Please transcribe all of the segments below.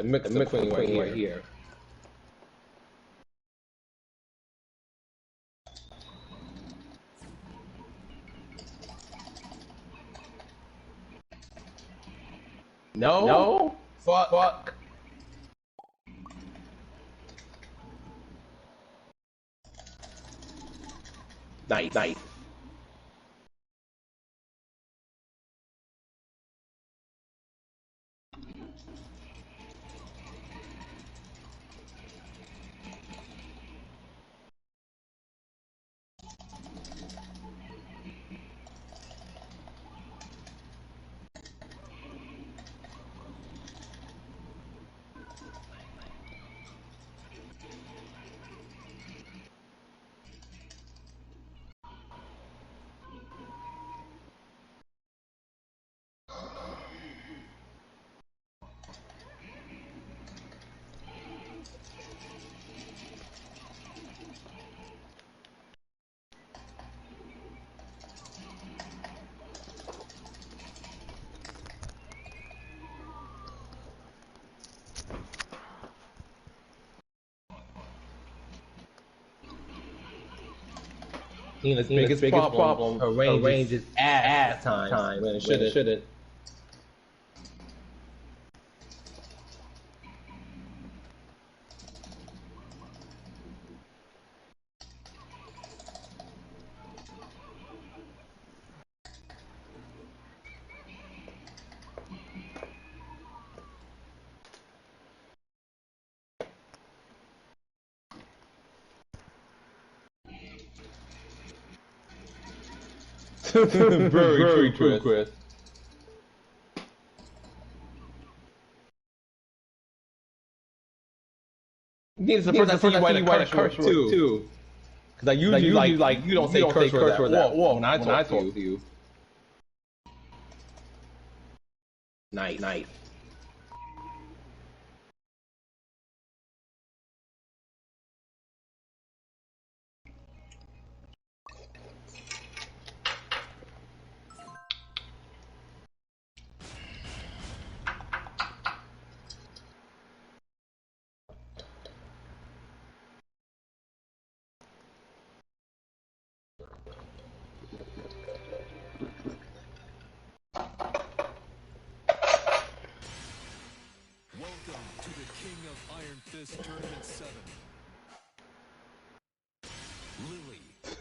mix queen right here. No. Fuck. Nice. Tina's biggest problem, her range is ass time when it shouldn't. Very true, Chris. It's the first time you write a curse word too. Because I usually like you don't say curse word that wall when I talk to you. Nice.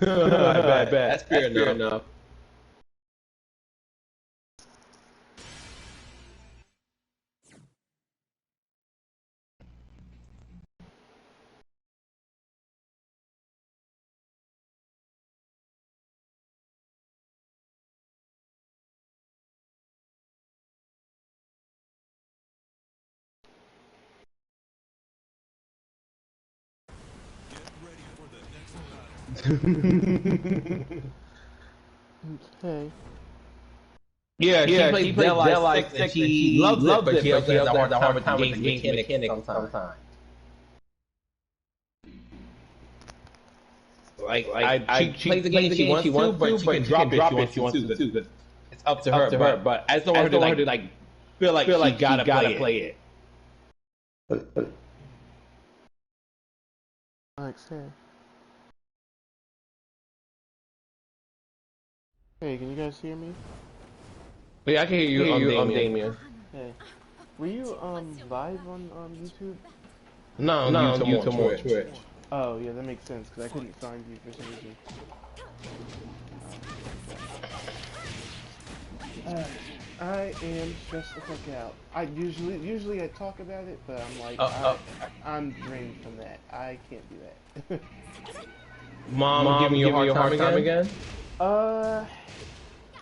I bet. That's fair enough. Okay. Yeah, she plays Dead Life 6 and she loves it, but she also has a hard time with the game mechanics sometimes. She plays the game she wants to, but she can drop it if she wants to too. It's up to her, but I just don't want her to like feel like she gotta play it. Alex, hey. Hey, can you guys hear me? Yeah, I can hear you, Damien. Hey. Were you, live on, YouTube? No, YouTube more Twitch. Oh, yeah, that makes sense, because I couldn't find you for some reason. I am stressed the fuck out. I usually I talk about it, but I'm like, I'm drained from that. I can't do that. Mom giving you a hard time again?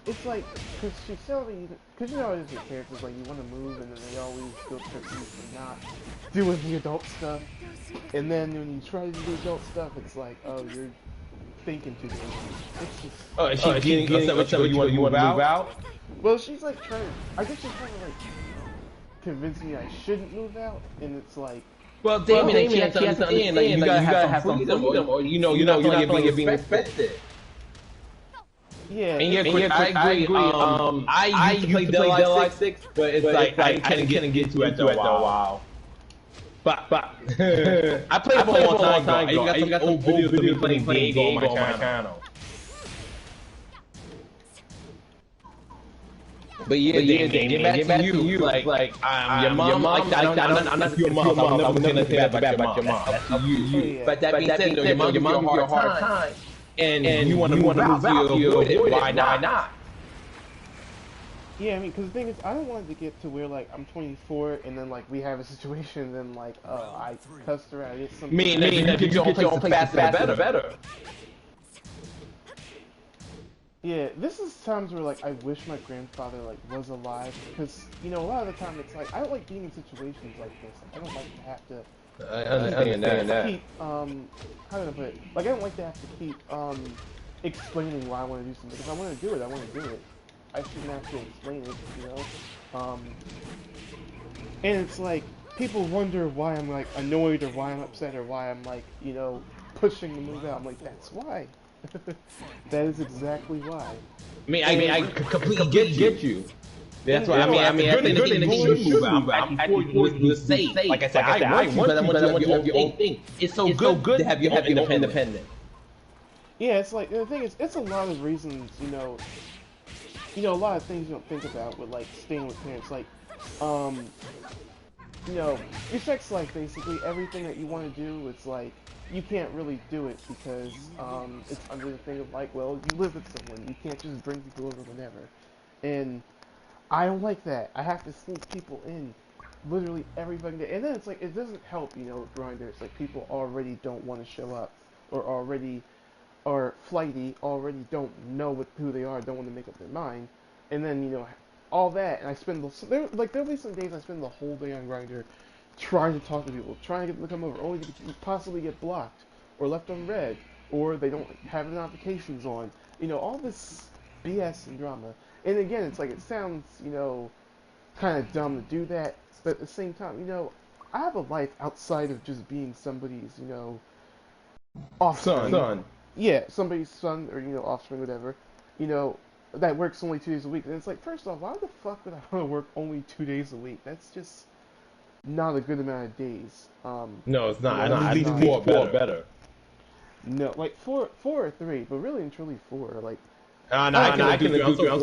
It's like, cause she's telling me, cause you know as your characters, like you want to move, and then they always guilt trip you for not doing the adult stuff. And then when you try to do the adult stuff, it's like, oh, you're thinking too much. It's just. Is she getting upset with you want to move out? Well, she's like I guess she's trying to like convince me I shouldn't move out, and it's like. Well, Damien, she has to understand, like, you gotta have some freedom, or you're not being respected. Yeah, and I agree. I used to play Dead Life 6, but it's like I couldn't get to it after a while. But I played for a long time ago. I got some old videos of me playing Diego on my channel. But yeah, get back to you. Like your mom. I'm not your mom. I'm never gonna say bad about your mom. That's you. But that being said, your mom gives you a hard time, and you want to move out to avoid it. Why not? Yeah, I mean, because the thing is, I don't want it to get to where, like, I'm 24, and then, like, we have a situation, and then, like, I cussed her out, it's something... You get your own place faster, better. Yeah, this is times where, like, I wish my grandfather, like, was alive, because, you know, a lot of the time, it's like, I don't like being in situations like this. I don't like to have to... I understand that. Keep, how do I put it? Like, I don't like to have to keep, explaining why I want to do something. If I want to do it, I want to do it. I shouldn't have to explain it, you know? And it's like, people wonder why I'm, like, annoyed or why I'm upset or why I'm, like, you know, pushing the move out. I'm like, that's why. That is exactly why. I completely get you. That's why, I mean, I think you move out. Before you say, like I said, I want you to have your own thing. It's so good to have your own independent. Yeah, it's like, the thing is, it's a lot of reasons, you know, a lot of things you don't think about with, like, staying with parents, like, you know, your sex life, basically, everything that you want to do, it's like, you can't really do it because, it's under the thing of, like, well, you live with someone, you can't just bring people over whenever, and I don't like that. I have to sneak people in, literally every fucking day, and then it's like, it doesn't help, you know, with Grindr, it's like, people already don't want to show up, or already... or flighty, already don't know who they are, don't want to make up their mind, and then, you know, all that, and I spend there'll be some days I spend the whole day on Grindr trying to talk to people, trying to get them to come over, only to possibly get blocked, or left on red, or they don't have the notifications on, you know, all this BS and drama, and again, it's like, it sounds, you know, kind of dumb to do that, but at the same time, you know, I have a life outside of just being somebody's, you know, offspring. Son. Yeah, somebody's son or, you know, offspring, whatever, you know, that works only 2 days a week. And it's like, first off, why the fuck would I want to work only 2 days a week? That's just not a good amount of days. No, it's not. At least four better. No, like four or three, but really and truly four. Like, I can agree. I'm so I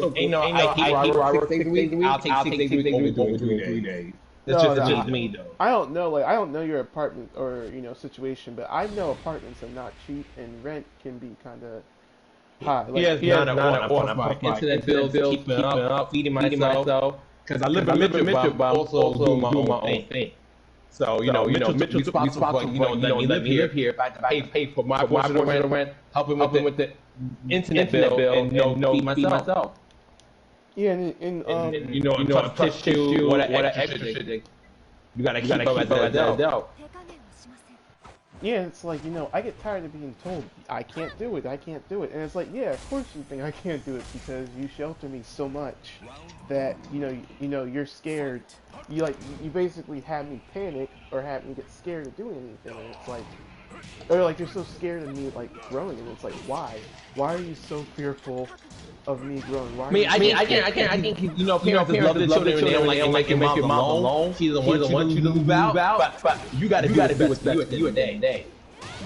work 6 days a week. I'll take 6 days a week over doing 3 days. It's just me, though. I don't know, like, I don't know your apartment or, you know, situation, but I know apartments are not cheap, and rent can be kind of high. Like, not on my internet bills, keeping up, feeding myself, because I live in Mitchell, but I'm also doing my own thing. So, you know, Mitchell's responsible for, you know, let me live here. I pay for my portion of rent, helping with the internet bill, and, you know, feed myself. Yeah, and you know, tissue, what extra shit. You gotta keep up at that. Yeah, it's like, you know, I get tired of being told, I can't do it, and it's like, yeah, of course you think I can't do it because you shelter me so much that, you know, you're scared, you basically have me panic or have me get scared of doing anything, and it's like, or like, you're so scared of me, like, growing, and it's like, why are you so fearful of me growing? Why I can't, you know, parents love the children, and they don't like your mom alone. She doesn't want you to move out, but you gotta do what's best for you at the end of the day.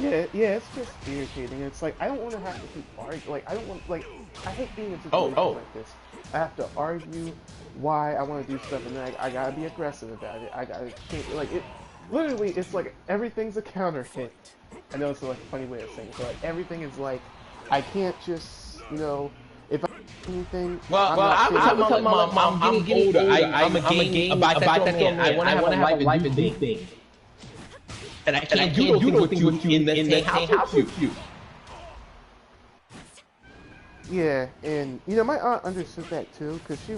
Yeah, it's just irritating. It's like, I don't want to have to keep arguing, like, I don't want, like, I hate being in situations like this. I have to argue why I want to do stuff, and then I gotta be aggressive about it. I gotta change, like, it, literally, it's like, everything's a counter hit. I know it's like a funny way of saying it, but like, everything is like, I can't just, you know, if I do anything, I'm older. I'm a bisexual man. I want to have a life and do things. And I can't do those things with you in the same house with you. Yeah, and, you know, my aunt understood that too, because she,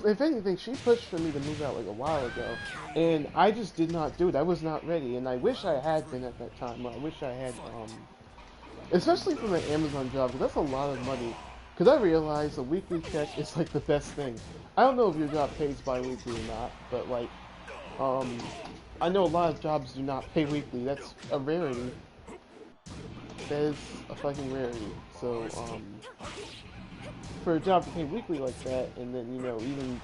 if anything, she pushed for me to move out like a while ago, and I just did not do it. I was not ready, and I wish I had been at that time. I wish I had, especially from an Amazon job, because that's a lot of money. Because I realize a weekly check is like the best thing. I don't know if your job pays bi-weekly or not, but like, I know a lot of jobs do not pay weekly. That's a rarity. That is a fucking rarity. So, for a job to pay weekly like that, and then, you know, even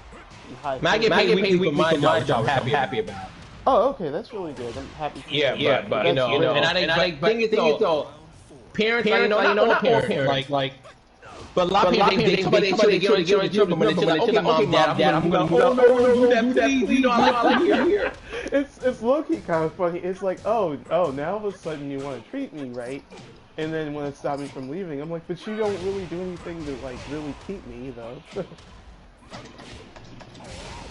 high... I get paid weekly for my job, I'm happy about. Oh, okay, that's really good. I'm happy. Yeah, but you know, and I think it's all parents, like, not all parents, like. But a lot of people, they get in trouble, but they say, like, okay, mom, dad, I'm gonna move out. No, do that, please. You know, I like it here. It's low-key kind of funny. It's like, oh, now all of a sudden you want to treat me right, and then want to stop me from leaving. I'm like, but you don't really do anything to, like, really keep me, though.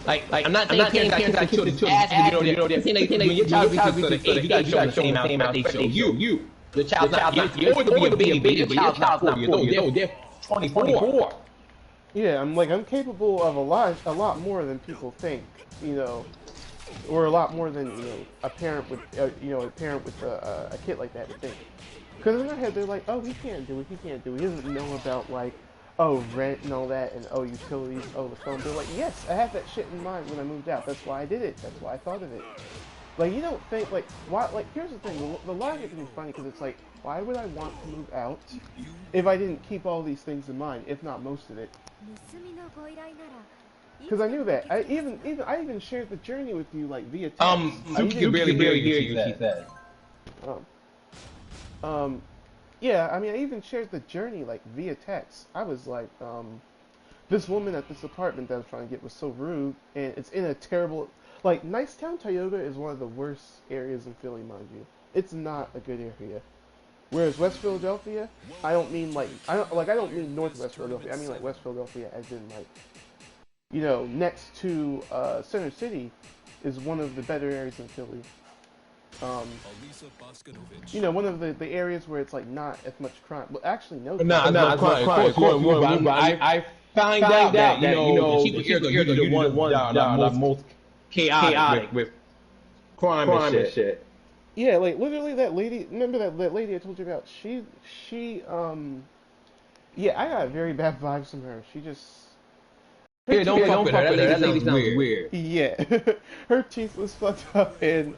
Like, I'm not saying parents got to children ass, but you know, when your child reaches sort of age, you gotta show them the same amount they show you. The child's not, you're supposed to be a baby, but your child's not 4 years old. They're 24. Yeah, I'm capable of a lot more than people think, you know, or a lot more than, you know, a parent with a kid like that would think. Because in their head, they're like, oh, he can't do it. He doesn't know about, like, oh, rent and all that, and oh, utilities, oh, the phone bill. Like, yes, I had that shit in mind when I moved out. That's why I did it. That's why I thought of it. Like, you don't think, like, why, like, here's the thing, the logic can be funny, because it's like, why would I want to move out if I didn't keep all these things in mind, if not most of it? Because I knew that. I even shared the journey with you, like, via text. You can barely hear you, she said. Yeah, I mean, I even shared the journey, like, via text. I was like, this woman at this apartment that I was trying to get was so rude, and it's in a terrible, like, Nicetown, Tioga is one of the worst areas in Philly, mind you. It's not a good area. Whereas West Philadelphia, I don't mean, like, I don't mean Northwest Philadelphia, I mean, like, West Philadelphia as in, like, you know, next to, Center City is one of the better areas in Philly. You know, one of the areas where it's like not as much crime. Well, actually, no. No, crime. I found out that you know the cheaper areas are the ones that are most chaotic with crime and shit. Yeah, like literally that lady. Remember that lady I told you about? Yeah, I got very bad vibes from her. She just. Yeah, don't fuck with her. That lady sounds weird. Yeah, her teeth was fucked up, and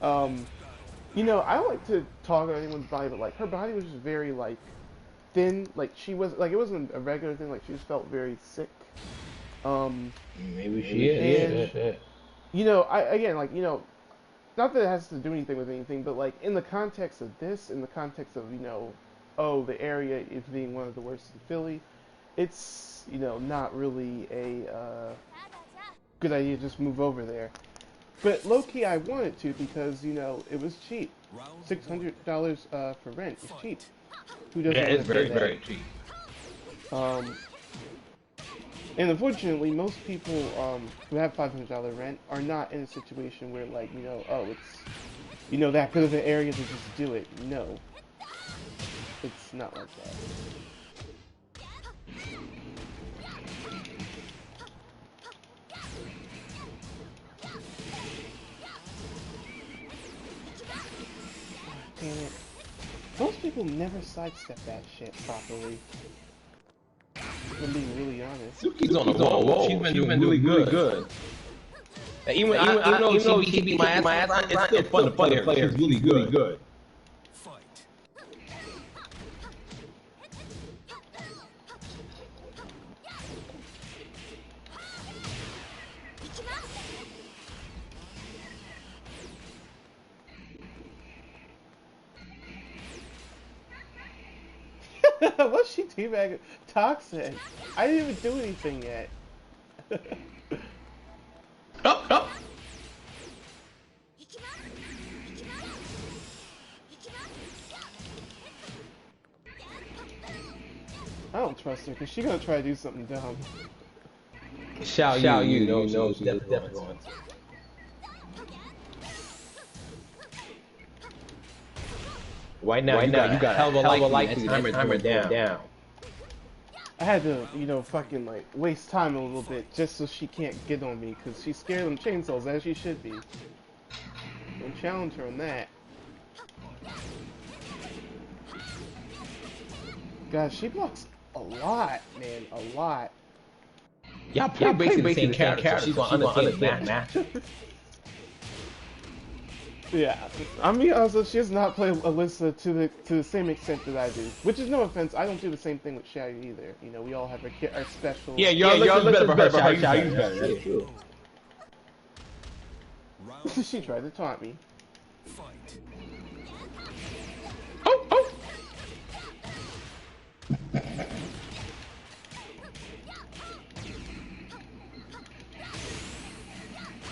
you know, I don't like to talk about anyone's body, but like her body was just very like thin. Like she was like it wasn't a regular thing. Like she just felt very sick. Maybe she is. And, you know, like you know, not that it has to do anything with anything, but like in the context of this, in the context of you know, oh, the area is being one of the worst in Philly, it's you know not really a good idea to just move over there. But low-key, I wanted to because, you know, it was cheap. $600 for rent is cheap. Who doesn't want to pay that? Very cheap. And unfortunately, most people who have $500 rent are not in a situation where, like, you know, oh, it's, you know, that good of an area to just do it. No. It's not like that. Damn it. Most people never sidestep that shit properly. I'm being really honest. Suki's on the wall. She's been doing really good. Even though she beat my ass, it's still fun to play her. She's really good. What's she teabagging? Toxic. I didn't even do anything yet. Up. I don't trust her because she's gonna try to do something dumb. Xiao Yu knows she's definitely going to. Right now, you got a hell of a life to hammer down. I had to, you know, fucking, like, waste time a little bit just so she can't get on me, because she's scared of them chainsaws, as she should be. Don't challenge her on that. God, she blocks a lot, man, a lot. Y'all play basically the same character. She's gonna understand that. Yeah, I mean, also she does not play Alyssa to the same extent that I do. Which is no offense, I don't do the same thing with Xiao either. You know, we all have our special. Yeah, y'all better for her. Xiao better. That's true. She tried to taunt me. Oh, oh.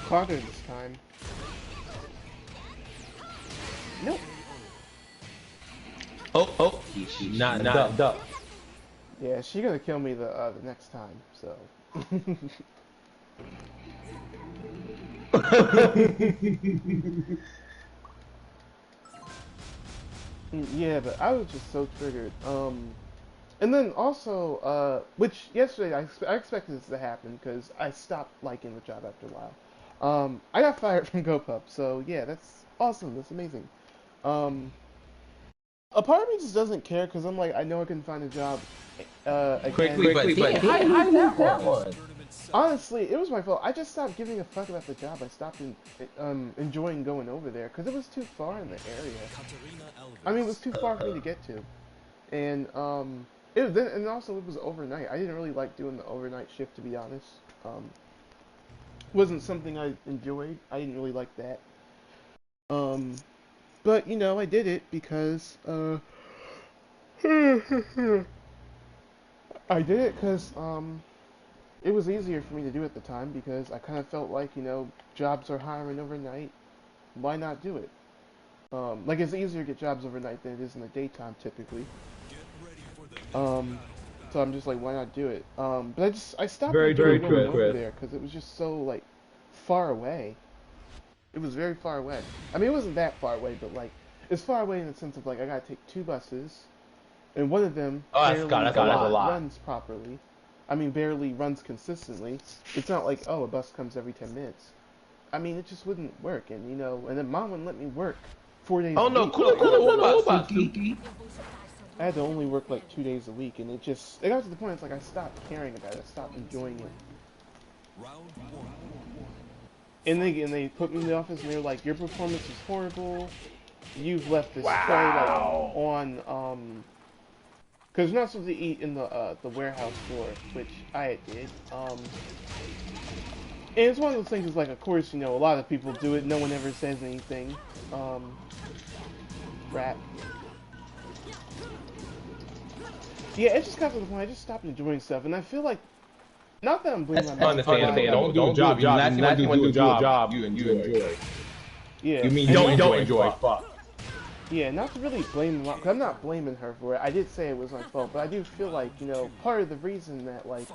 Caught her this time. Nope. Oh, oh. She's not duck. Yeah, she gonna kill me the next time. So. Yeah, but I was just so triggered. And then also, which yesterday I expected this to happen because I stopped liking the job after a while. I got fired from GoPup, so yeah, that's awesome. That's amazing. Um, a part of me just doesn't care because I'm like, I know I can find a job again. Quickly, but how that one? Honestly, it was my fault. I just stopped giving a fuck about the job. I stopped enjoying going over there because it was too far in the area. I mean, it was too far for me to get to, and and also it was overnight. I didn't really like doing the overnight shift, to be honest. Wasn't something I enjoyed. I didn't really like that. But you know, I did it because I did it because it was easier for me to do at the time because I kind of felt like, you know, jobs are hiring overnight. Why not do it? Like it's easier to get jobs overnight than it is in the daytime typically. So I'm just like, why not do it? But I stopped going over there because it was just so like far away. It was very far away. I mean, it wasn't that far away, but like it's far away in the sense of like I gotta take 2 buses, and one of them runs properly. I mean, barely runs consistently. It's not like, oh, a bus comes every 10 minutes. I mean, it just wouldn't work, and you know, and then mom wouldn't let me work 4 days a week. Oh no, cool. I had to only work like 2 days a week, and it got to the point it's like I stopped caring about it, I stopped enjoying it. And they put me in the office, and they were like, your performance is horrible. You've left this tray on because you're not supposed to eat in the warehouse floor, which I did. And it's one of those things. Is like, of course, you know, a lot of people do it. No one ever says anything. Rat. Yeah, it just got to the point. I just stopped enjoying stuff, and I feel like, not that I'm blaming my mom. Don't do a job. You want to do a job you enjoy. Yeah. You mean don't enjoy? Fuck. Yeah, not to really blame the mom, because I'm not blaming her for it. I did say it was my fault, but I do feel like, you know, part of the reason that, like,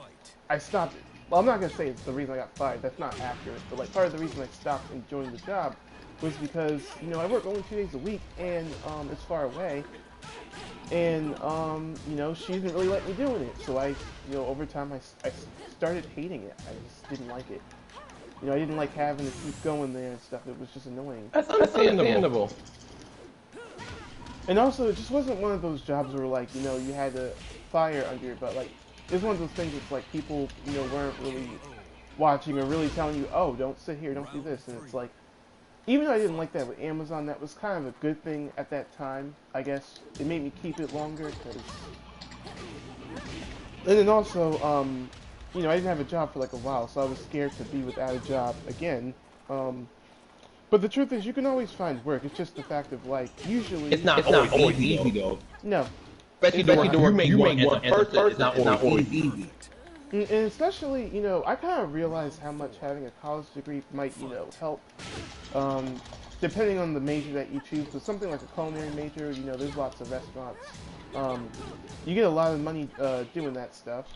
I stopped, well, I'm not going to say it's the reason I got fired, that's not accurate, but, like, part of the reason I stopped enjoying the job was because, you know, I work only 2 days a week, and, it's far away, and, you know, she didn't really let me doing it, so you know, over time, I started hating it. I just didn't like it. You know, I didn't like having to keep going there and stuff, it was just annoying. That's understandable. And also, it just wasn't one of those jobs where, like, you know, you had a fire under your butt. Like, it's one of those things that's, like, people, you know, weren't really watching or really telling you, oh, don't sit here, don't do this. And it's like, even though I didn't like that with Amazon, that was kind of a good thing at that time, I guess. It made me keep it longer, because... And then also, you know, I didn't have a job for, like, a while, so I was scared to be without a job again. But the truth is, you can always find work. It's just the fact of, like, usually... It's not always easy, though. No. Especially the work you make as a person, it's not always easy. And especially, you know, I kind of realized how much having a college degree might, you know, help, depending on the major that you choose. But something like a culinary major, you know, there's lots of restaurants. You get a lot of money doing that stuff.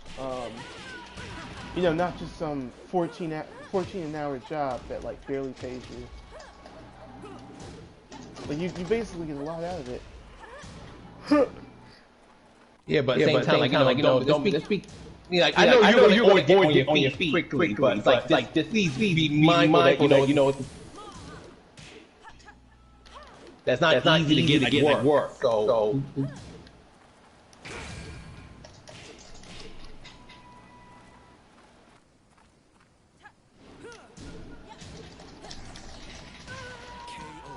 You know, not just some 14 an hour job that, like, barely pays you. Like, you basically get a lot out of it. Yeah, but at the same time, you know, don't speak. Like, I know you're going to get on your feet quickly, but it's like just please be mindful that, you know, that's not easy to get work. So.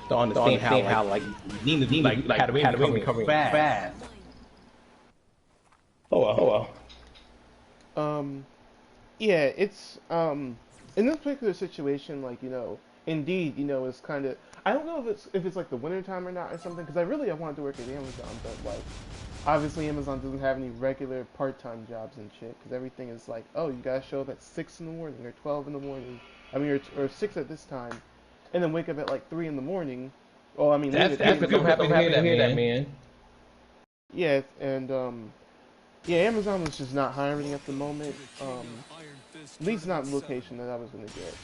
Don't understand how like Nina had a win recovering fast. Oh well. Yeah, it's in this particular situation, like, you know, Indeed, you know, it's kind of. I don't know if it's like the winter time or not or something. Because I wanted to work at Amazon, but like obviously Amazon doesn't have any regular part-time jobs and shit. Because everything is like, oh, you gotta show up at 6 in the morning or 12 in the morning. I mean, or 6 at this time, and then wake up at like 3 in the morning. Well, I mean, That's I'm happy to hear that, man. Yeah, and yeah, Amazon was just not hiring at the moment. At least not the location that I was gonna get.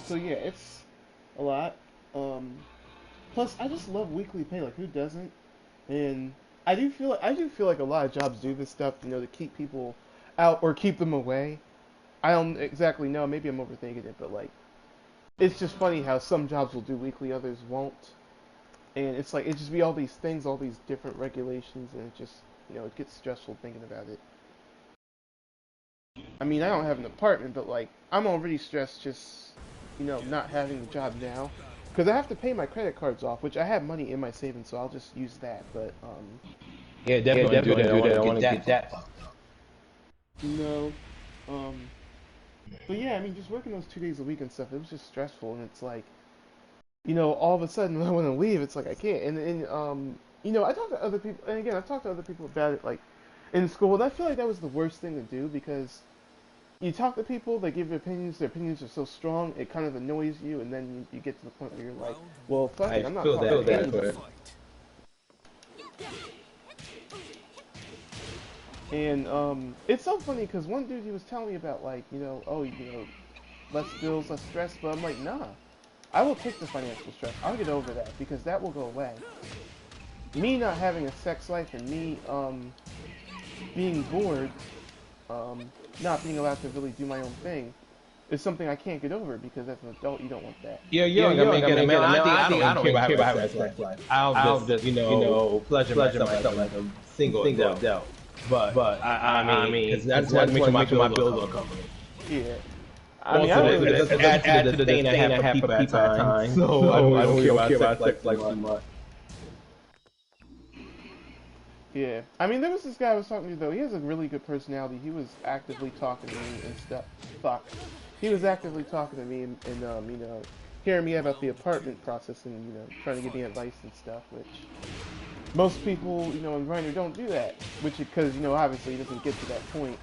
So yeah, it's a lot. Um, Plus, I just love weekly pay. Like, who doesn't? And I do feel like a lot of jobs do this stuff, you know, to keep people out or keep them away. I don't exactly know. Maybe I'm overthinking it, but like, it's just funny how some jobs will do weekly, others won't. And it's like it just be all these things, all these different regulations, and it just, you know, it gets stressful thinking about it. I mean, I don't have an apartment, but like I'm already stressed just, you know, not having the job now, because I have to pay my credit cards off, which I have money in my savings, so I'll just use that. But Yeah, definitely do that. I want to get that. you know, um, but yeah, I mean, just working those 2 days a week and stuff, it was just stressful, and it's like, you know, all of a sudden when I want to leave, it's like I can't. And you know, I talked to other people, and again, I've talked to other people about it, like in school, and I feel like that was the worst thing to do because you talk to people, they give you opinions, their opinions are so strong, it kind of annoys you, and then you get to the point where you're like, well, fuck it, I'm not talking to anybody. And it's so funny because one dude he was telling me about like, you know, oh, you know, less bills, less stress, but I'm like, nah, I will take the financial stress. I'll get over that because that will go away. Me not having a sex life and me being bored, not being allowed to really do my own thing is something I can't get over because as an adult you don't want that. Yeah, I mean, I don't care about having a sex life. I'll just, you know, pleasure myself like a single adult. But I mean, because that's what makes my bills are covered. Yeah. I mean, I really add to the thing I have for people at times. So I don't care about sex life too much. Yeah. I mean, there was this guy I was talking to, though. He has a really good personality. He was actively talking to me and stuff. Fuck. He was actively talking to me and you know, hearing me about the apartment process and, you know, trying to give me advice and stuff, which most people, you know, in Grindr don't do that. Which, because, you know, obviously it doesn't get to that point.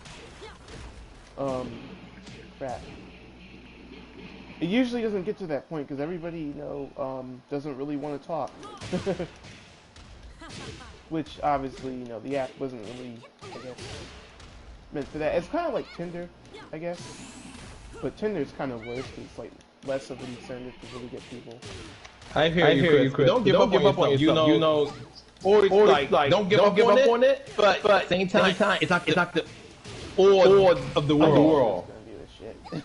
Crap. It usually doesn't get to that point because everybody, you know, doesn't really want to talk. Which obviously, you know, the app wasn't really, I guess, meant for that. It's kind of like Tinder, I guess, but Tinder's kind of worse because it's like less of an incentive to really get people. I hear you, Chris. Don't give up on yourself. You know, or like don't give up on it. But at the same time, it's not the order of the world.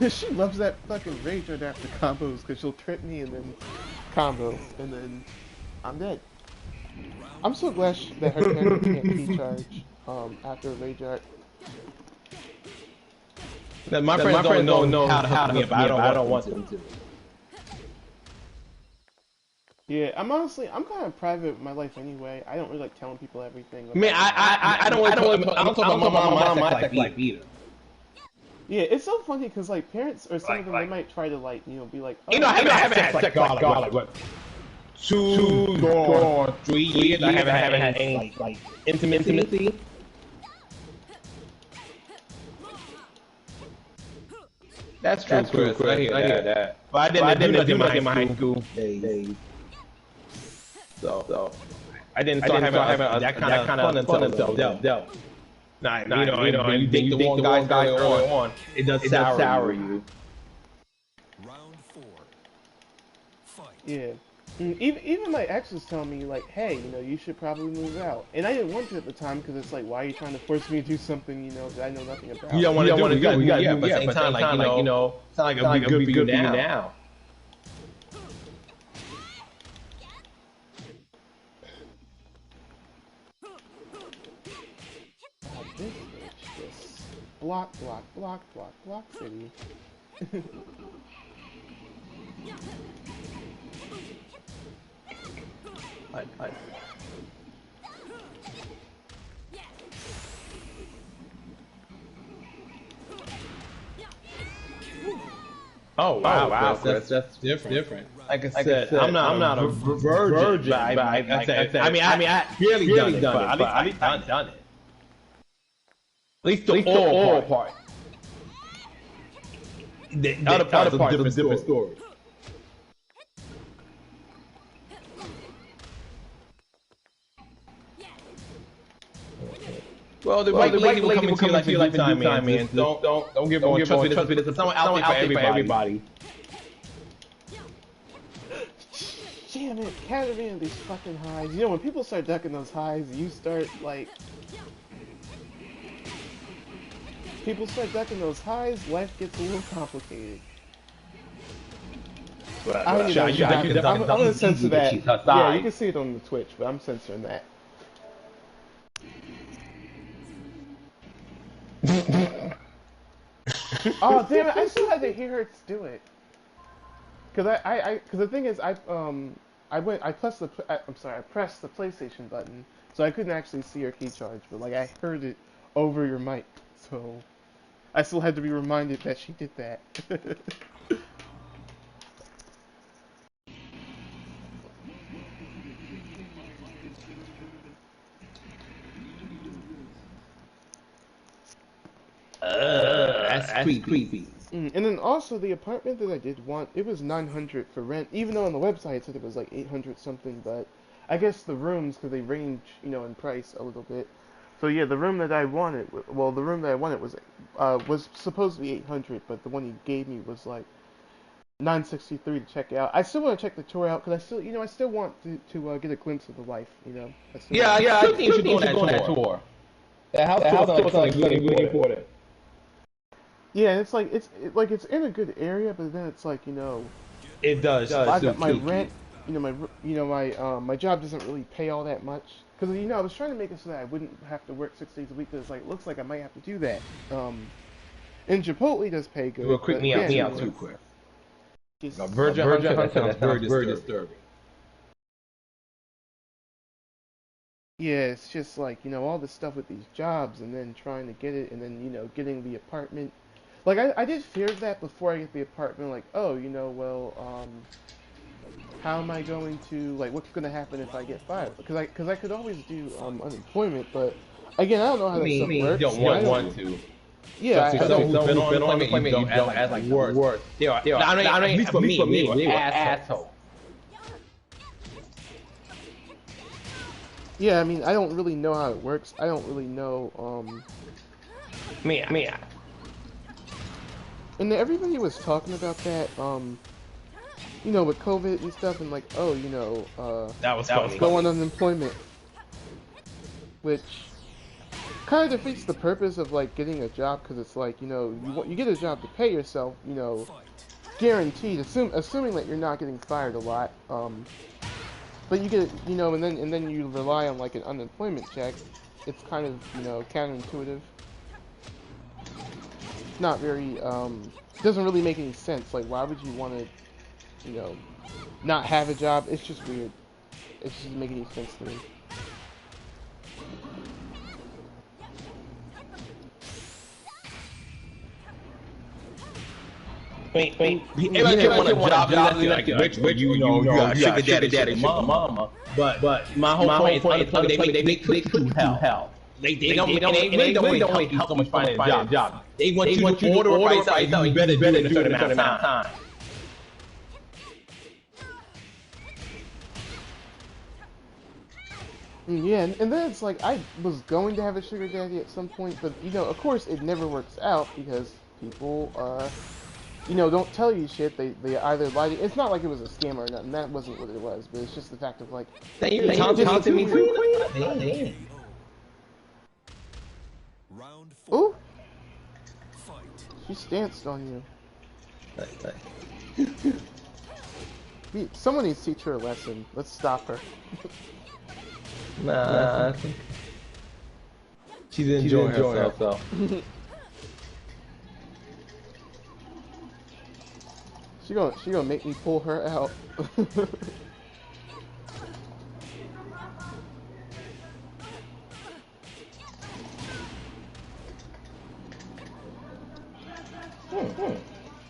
She loves that fucking rage art after combos because she'll trip me and then combo and then I'm dead. I'm so glad that her character can't P-charge after a rage art. My friends don't know how to help me, but I don't want them to. Yeah, I'm kind of private with my life anyway. I don't really like telling people everything. I mean, I don't talk about my sex life either. Yeah, it's so funny because like parents or some of them they might try to like, you know, be like, oh, you know, I haven't had sex like God, like 2 or 3 years. I haven't had any like intimacy. That's true, Chris. I hear that. But I didn't do nothing in my high school days. So I didn't start having that kind of fun until adult. Nah, you know, when you date the wrong guy early on, it does sour you. Round 4. Fight. Yeah. Even my ex was telling me like, hey, you know, you should probably move out, and I didn't want to at the time because it's like, why are you trying to force me to do something, you know, that I know nothing about? You don't want to do it. You got but at the same time, like, you know, it's not like it'll be good for you now. This bitch just block city. I Oh wow, that's different. Like I said, I'm not a virgin. But I mean, I barely done it, but at least I've done it. At least the oral part. The other part is a different story. Well, the right lady will come into your life in due time, man. Don't give up. Trust me, there's someone out there for everybody. Damn it, Catavan, these fucking highs. You know, when people start ducking those highs, you start, like... People start ducking those highs, life gets a little complicated. I'm gonna censor that. Yeah, you can see it on the Twitch, but I'm censoring that. Oh damn it! I still had to hear her do it. Cause cause the thing is, I pressed the PlayStation button, so I couldn't actually see her key charge, but like I heard it over your mic, so I still had to be reminded that she did that. That's creepy. And then also the apartment that I did want, it was $900 for rent, even though on the website it said it was like 800 something, but I guess the rooms, because they range, you know, in price a little bit. So yeah, the room that I wanted, well, the room that I wanted was supposed to be 800, but the one he gave me was like 963 to check out. I still want to check the tour out, because I still want to get a glimpse of the life, you know. I think you should go on that tour. That house looks like really important. Yeah, it's like it's in a good area, but then it's like, you know, it does. I got my rent, my job doesn't really pay all that much, because I was trying to make it so that I wouldn't have to work 6 days a week. Because it looks like I might have to do that. And Chipotle does pay good. Well, quick me out too quick. Virgin Hunter, that sounds very disturbing. Yeah, it's just like, all the stuff with these jobs, and then trying to get it, and then, getting the apartment. Like, I did fear that before I get the apartment, like, oh, how am I going to, like, what's going to happen if I get fired? Because I could always do unemployment, but, again, I don't know how that stuff works. You don't want to. Yeah, so someone who's been on unemployment, you don't add, like, worse. At least for me, they were assholes. Yeah, I mean, I don't really know how it works. I don't really know, And everybody was talking about that, with COVID and stuff, and like, oh, that was go on unemployment, which kind of defeats the purpose of like getting a job, because it's like, you get a job to pay yourself, guaranteed, assuming that you're not getting fired a lot, but you get, and then you rely on like an unemployment check. It's kind of, counterintuitive. Not very, doesn't really make any sense. Like, why would you want to, not have a job? It's just weird. It just doesn't make any sense to me. Everybody want a job, like rich, you got sugar daddy, mama. But my whole point is they put you through hell. They don't really help you so much finding a job. They want you to order a price out, you better do it in a certain amount of time. Yeah, and then it's like, I was going to have a sugar daddy at some point, but, of course it never works out, because people, don't tell you shit. They either lie to you. It's not like it was a scam or nothing. That wasn't what it was, but it's just the fact of, like... They taunted me too. Ooh! She stanced on you. Someone needs to teach her a lesson. Let's stop her. Nah, I think she's enjoying herself. She gonna make me pull her out.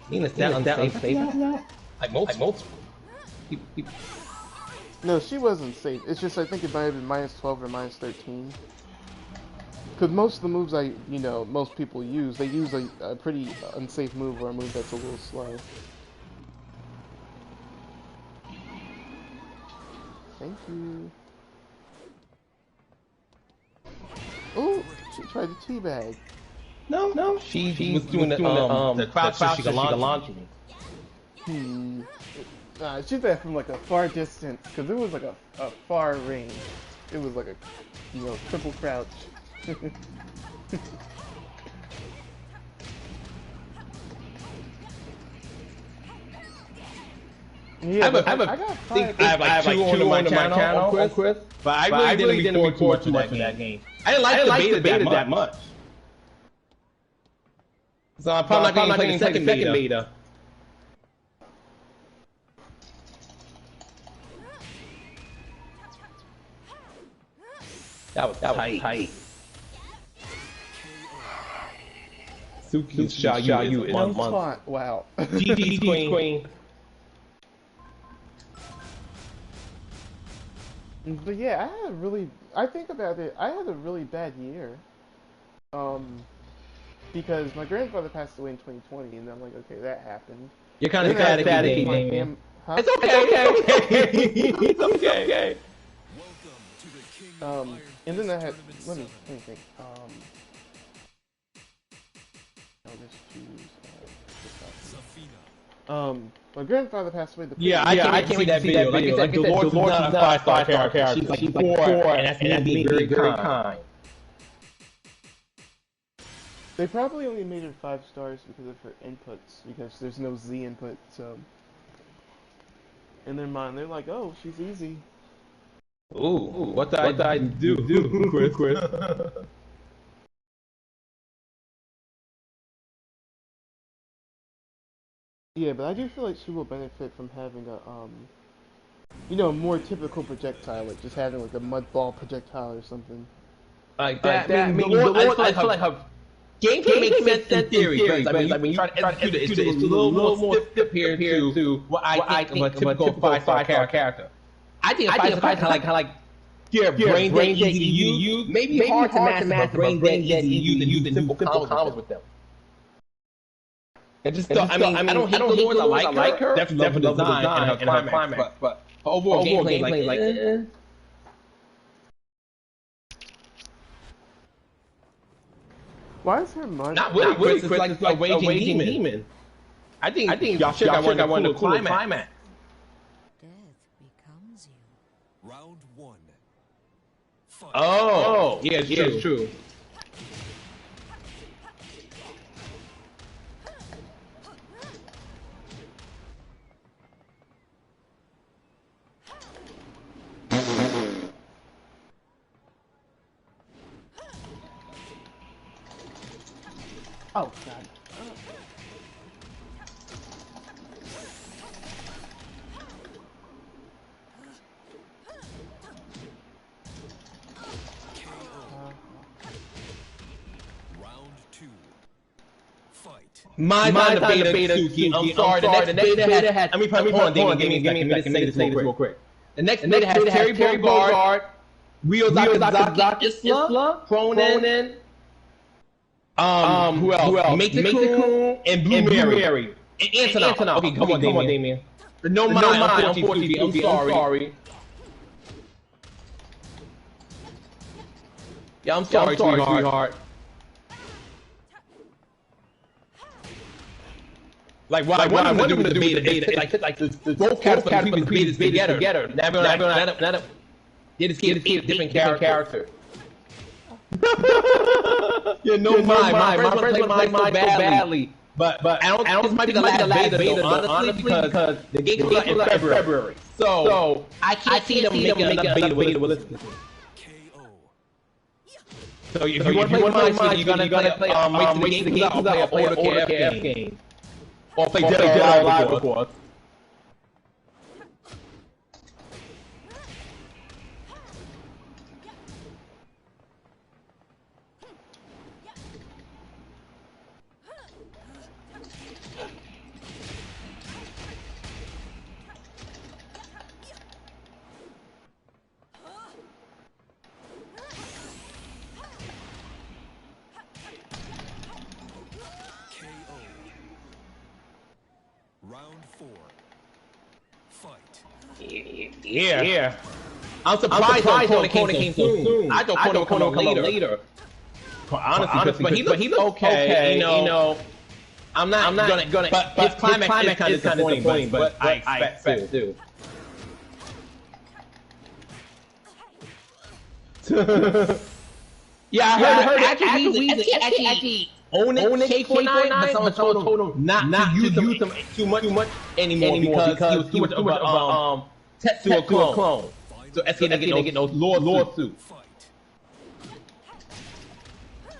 Nina's that unsafe now? Like most. No, she wasn't safe. It's just I think it might have been -12 or -13. Because most of the moves most people use, they use a pretty unsafe move or a move that's a little slow. Thank you. Oh, she tried to teabag. No. She was doing the crouch so she could launch me. Nah, she did that from like a far distance, because it was like a far range. It was like a, triple crouch. Yeah, I have like two on my channel on Chris, but I really didn't record too much of that game. I didn't like the beta that much. So I'm probably not going to play the second beta. That was tight. Suki shot you in 1 month. Wow. GG Queen. But yeah, I think about it, I had a really bad year. Because my grandfather passed away in 2020, and I'm like, okay, that happened. You're kind of static, Damien. Huh? It's okay. It's okay. And then I had, let me think. I'll just choose, my grandfather passed away. I can't read that video. Like Dolores is not a 5-star character. She's like 4, and that's me being very kind. They probably only made her 5 stars because of her inputs, because there's no Z input, so. In their mind, they're like, oh, she's easy. Ooh, what did I do, Chris? Yeah, but I do feel like she will benefit from having a more typical projectile, like just having like a mud ball projectile or something. Like that. I feel like her gameplay makes sense in theory, but I mean, you try to execute it, it's a little more stiff here to what I think of a typical 5-star character. I think a 5-star kind of like your brain dead easy to use. Maybe hard to master, brain dead easy to use and use simple combos with them. I don't hate Dolores. I like her. Definitely love the design and her climax, but overall gameplay, like. Why is her mud? Not really, Chris. It's like a raging demon. I think y'all should have won the climax. Death becomes you. Round 1. Fight. Oh, yeah, it's true. Oh god. Round 2. Fight. My time to beta Suki. I'm sorry, the next beta had. Let me hold on, give me a second to say this real quick. The next beta has Terry Bogard, Ryo Zakazaki, Isla, Cronin, who else? Mate-kun, and Blue Mary. And Antonov. Okay, come on, Damien. No mind, unfortunately, I'm sorry. Yeah, I'm sorry, sweetheart. Like what I wanted them to do with the beta, like the both characters from the previous together. Never, they just gave a different character. Yeah, no mind. My friends played mine so badly. But I don't. This might be the last beta, honestly, because the game comes out in February. So I can't see them making another beta with it. So if you want to play mine, you're gonna play. Wait till the game comes out. I'll play an older KF game. Or play Dead or Alive, of course. Fight. Yeah. I'm surprised Kona came so soon. I thought Kona would come later. Honestly, but he looks okay. You know, I'm not gonna. But his climax is kind of disappointing. But I expect to. Yeah, I heard actually own it, K49, but someone told him not to use them too much anymore because he was too much of a Tetsuo clone. So SK didn't get no lawsuit.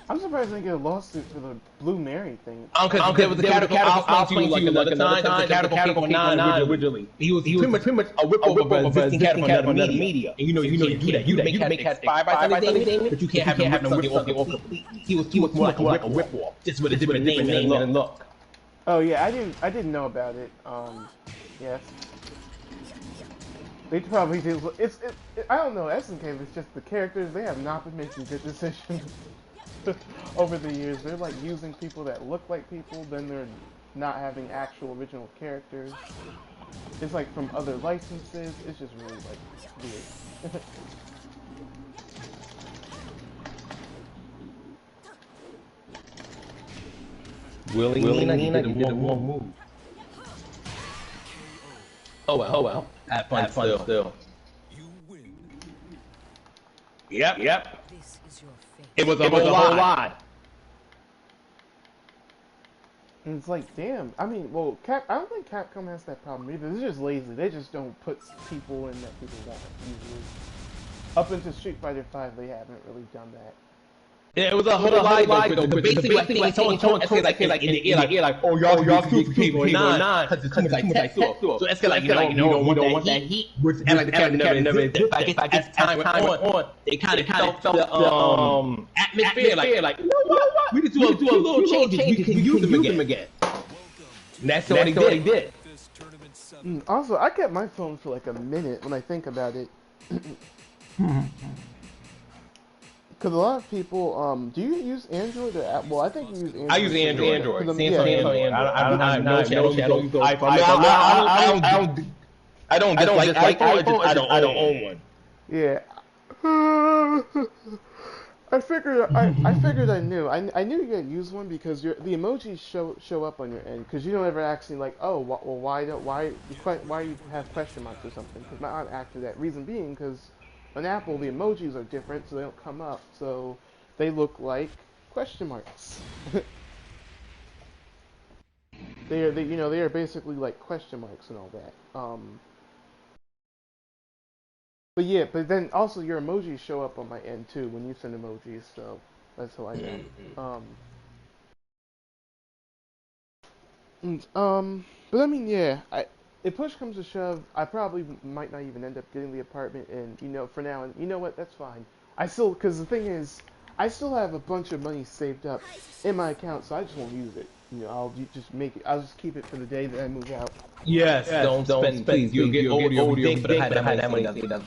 I'm surprised they didn't get a lawsuit for the Blue Mary thing. Because there was a Catacomb, I'll explain to you like another time, Catacomb 9 originally. He was pretty much a rip-off of existing Catacomb media. And you know you do that. You can make Cat 5 by something, but you can't have no rip-off completely. He was more like a rip-off, just with a different name and look. Oh yeah, I didn't know about it. Yes. They probably did. I don't know. SNK, it's just the characters. They have not been making good decisions over the years. They're like using people that look like people, then they're not having actual original characters. It's like from other licenses. It's just really like weird. Willie Nina, you did the wrong move. Oh well. Have fun still. You win. Yep. This is your fate. It was a whole lot. And it's like, damn. I mean, well, I don't think Capcom has that problem either. They're just lazy. They just don't put people in that people want usually. Up into Street Fighter V, they haven't really done that. Yeah, it was a whole lot though. The basic thing, like someone say like in the ear, like, oh y'all too people or not, because it's too much like Tetsuo. So it's like you don't want that heat. And like the character never exists. I guess as time went on, they kind of felt the atmosphere. Like, you know what? We could do a little changes. We can use them again. And that's what he did. Also, I kept my phone for like a minute when I think about it. Because a lot of people, do you use Android or Apple? Well, I think you use Android. I use Android. Samsung. I don't iPhone. I don't dislike iPhone. I don't own one. Yeah. I figured I knew. I knew you could use one because the emojis show up on your end because you don't ever actually like, oh, well, why you have question marks or something? Because my aunt acted that. Reason being because on Apple, the emojis are different, so they don't come up. So they look like question marks. they are basically like question marks and all that. But yeah, but then also your emojis show up on my end too when you send emojis, so that's how I know. But I mean, yeah, if push comes to shove, I probably might not even end up getting the apartment, and for now, and you know what, that's fine. Because the thing is, I still have a bunch of money saved up in my account, so I just won't use it. I'll just keep it for the day that I move out. Yes, don't spend, please. You'll get older, but I had that money done.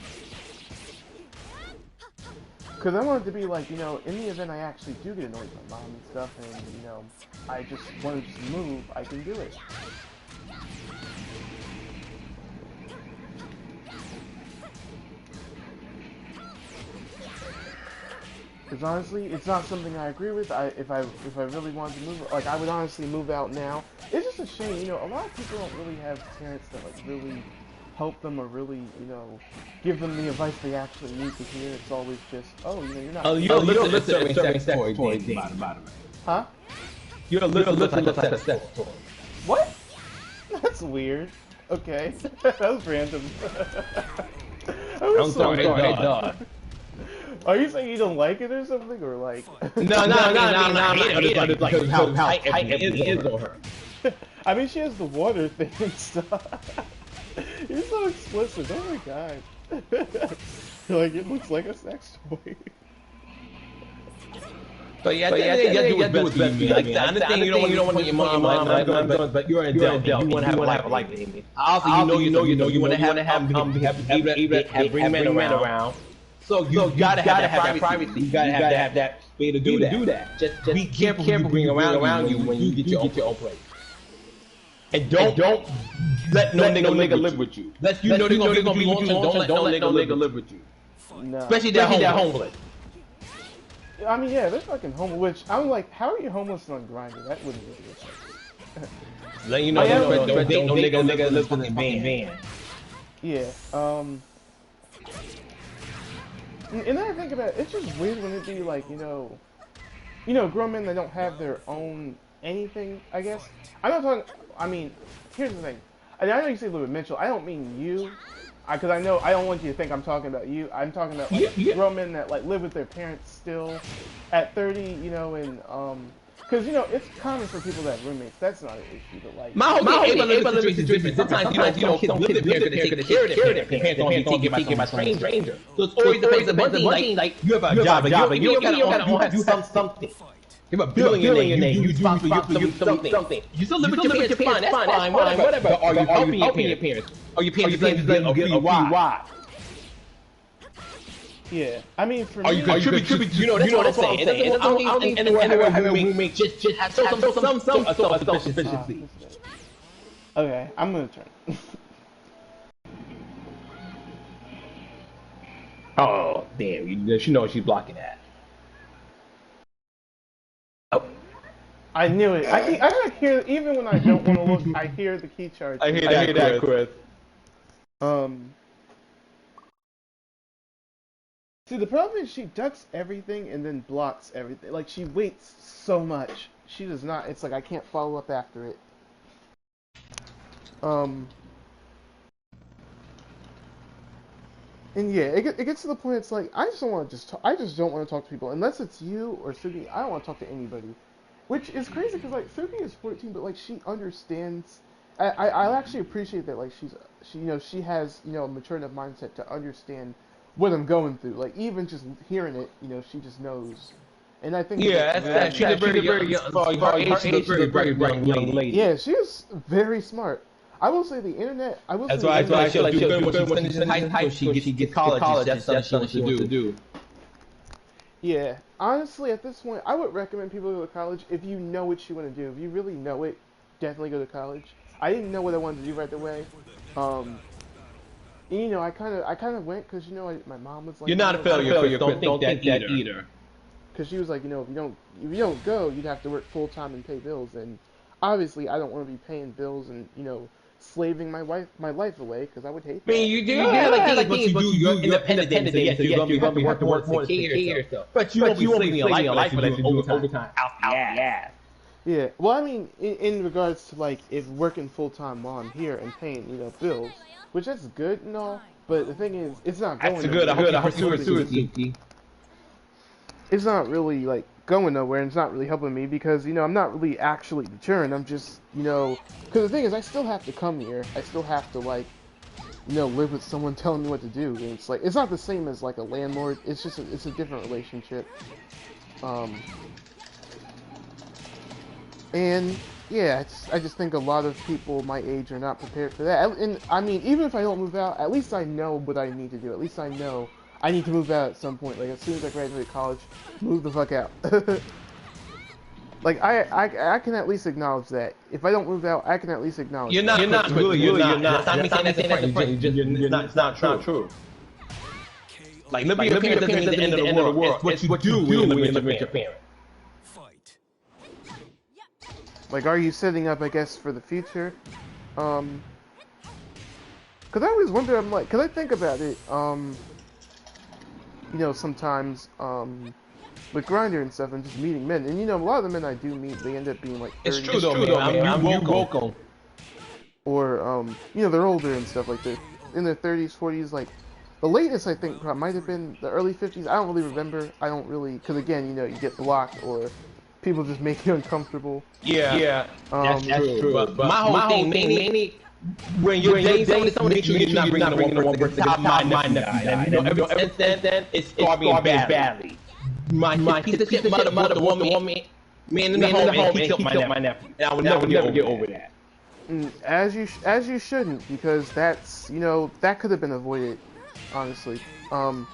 Because I want it to be like, in the event I actually do get annoyed with my mom and stuff, and, I just want to just move, I can do it. Because honestly, it's not something I agree with. If I really wanted to move, like I would honestly move out now. It's just a shame, a lot of people don't really have parents that like really help them or really, give them the advice they actually need to hear. It's always just, oh, you're not. Oh, you don't listen to certain sex toys. Huh? You don't listen to sex toys. What? That's weird. Okay, that was random. I'm sorry, dog. Are you saying you don't like it or something, or like? No, I hate it because how tight it is on her. I mean, she has the water thing and stuff. You're so explicit. Oh my god. Like, it looks like a sex toy. But yeah, you have to do what's best for you. Like, the understand you don't want your mom, but you're an adult. You want to have a life, Amy. Also, you want to have bring men around. So you gotta have that privacy. You gotta have that way to do that. Just be careful bringing around you when you get your own place. And don't let no nigga live with you. Let you know they're gonna be with you. Don't let no nigga live with you. No. Especially that homeless. I mean, yeah, they're fucking homeless. Which I'm like, how are you homeless on Grindr? That wouldn't be good. Let you know, don't date no nigga live in the van. Yeah. And then I think about it, it's just weird when it be like, you know, grown men that don't have their own anything, I guess. I'm not talking, I mean, here's the thing. I know you say Louis Mitchell, I don't mean you, because I know, I don't want you to think I'm talking about you. I'm talking about, like, grown men that, like, live with their parents still at 30, you know, and, because, you know, it's common for people that have roommates. That's not an issue, but, like... My whole thing is different. Sometimes, you know, kids live with their parents because they take care of their parents. Parents don't get taken by stranger. So it's always the one thing, like, you have a job, but you gotta have something. You have a billing in your name. You do something. You still live with your parents. Fine, that's fine, whatever. But are you helping your parents? Are you paying them why? Yeah, I mean, for me... you contribute, you know, that's what I'm saying. I don't need having a roommate, just have some self-sufficiency. Okay, I'm gonna turn. Oh, damn, she knows she's blocking that. Oh. I knew it. I can hear, even when I don't want to look, I hear the key charge. I hear that, Chris. See, the problem is she ducks everything and then blocks everything. Like, she waits so much. She does not, it's like I can't follow up after it. And yeah, it gets to the point, it's like, I just don't want to talk to people. Unless it's you or Suki, I don't want to talk to anybody. Which is crazy, because, like, Suki is 14, but, like, she understands. I actually appreciate that, like, she has, you know, a mature enough mindset to understand what I'm going through. Like, even just hearing it, you know, she just knows. And I think... Yeah, she's a very young lady. Yeah, she is very smart. I will say the internet... That's why I feel like when she's in high school, she gets college. That's something she wants to do. Yeah, honestly, at this point, I would recommend people go to college if you know what you want to do. If you really know it, definitely go to college. I didn't know what I wanted to do right away. You know, I kind of went because, you know, my mom was like... You're not a failure. Don't think that either. Because she was like, you know, if you don't go, you'd have to work full time and pay bills. And obviously, I don't want to be paying bills and, you know, slaving my life away, because I would hate that. I mean, you do like things, but you're independent. Yes, you're going to have to work more to take care of yourself. But you won't be slaving your life for doing overtime out the ass. Yeah, well, I mean, in regards to, like, if working full-time while I'm here and paying, you know, bills, which that's good and all, but the thing is, it's not going nowhere. That's good. It's not really, like, going nowhere, and it's not really helping me, because, you know, I'm not really actually deterring. I'm just, you know, because the thing is, I still have to come here. I still have to, like, you know, live with someone telling me what to do. And it's like, it's not the same as, like, a landlord. It's just, it's a different relationship. And yeah, I just think a lot of people my age are not prepared for that. And I mean, even if I don't move out, at least I know what I need to do. At least I know I need to move out at some point. Like, as soon as I graduate college, move the fuck out. Like, I can at least acknowledge that. If I don't move out, I can at least acknowledge you're that. Not really. It's not true. Like, living with your parents isn't the end of the world. It's what you do when you live with your parents. Like, are you setting up, I guess, for the future? Because I always wonder, I'm like, because I think about it, you know, sometimes, with Grindr and stuff, and just meeting men, and, you know, a lot of the men I do meet, they end up being, like, 30. It's true, though, man. I'm vocal. Or, you know, they're older and stuff, like, they're in their 30s, 40s, like, the latest, I think, might have been the early 50s. I don't really remember. I don't really, because, again, you know, you get blocked, or people just make you uncomfortable. Yeah, that's true. But my whole thing, mainly, when you're dating someone, make sure you're not bringing the one person to top my nephew. And, you know, ever since then, it's starting badly. My piece of shit mother woman, man in the home, and he killed my nephew. And I would never get over that. As you shouldn't, because that's, you know, that could have been avoided, honestly. And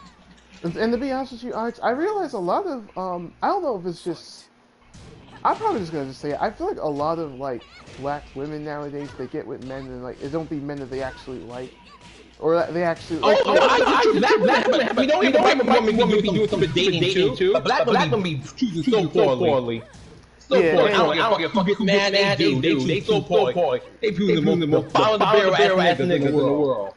to be honest with you, Alex, I realize a lot of, I don't know if it's just I'm probably just gonna say I feel like a lot of like black women nowadays they get with men and like it don't be men that they actually like. Or that they actually like. We don't even white women be doing some dating too. But black women be choosing so poorly. So poorly. I don't give a fuck. Man, they so poorly. They choosing the most bottom barrel ass niggas in the world.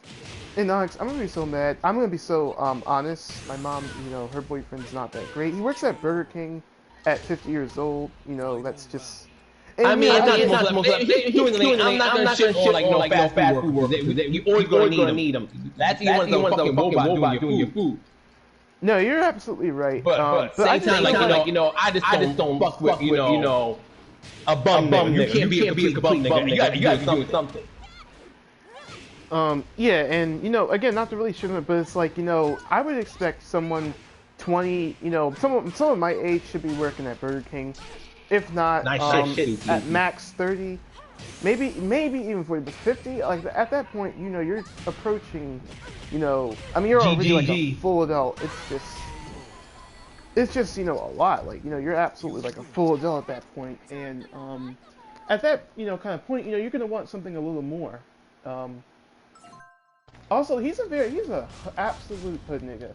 And Alex, I'm gonna be so mad. I'm gonna be so honest. My mom, you know, her boyfriend's not that great. He works at Burger King at 50 years old. You know, that's just. And I mean, it's not the most. I'm not gonna shit on like fast food workers. You always gonna need them. That's the ones that fucking robot doing your food. No, you're absolutely right. But same time, like you know, I just don't fuck with you know a bum nigga. You can't be a complete bum nigga. You gotta do something. Yeah, and you know, again, not to really shit on it, but it's like, you know, I would expect someone 20, you know, someone of my age should be working at Burger King. If not, at max 30, maybe even 40, but 50, like at that point, you know, you're approaching, you know, I mean, you're already like a full adult. It's just, you know, a lot. Like, you know, you're absolutely like a full adult at that point, and at that, you know, kind of point, you know, you're gonna want something a little more. Also, he's a absolute hood nigga.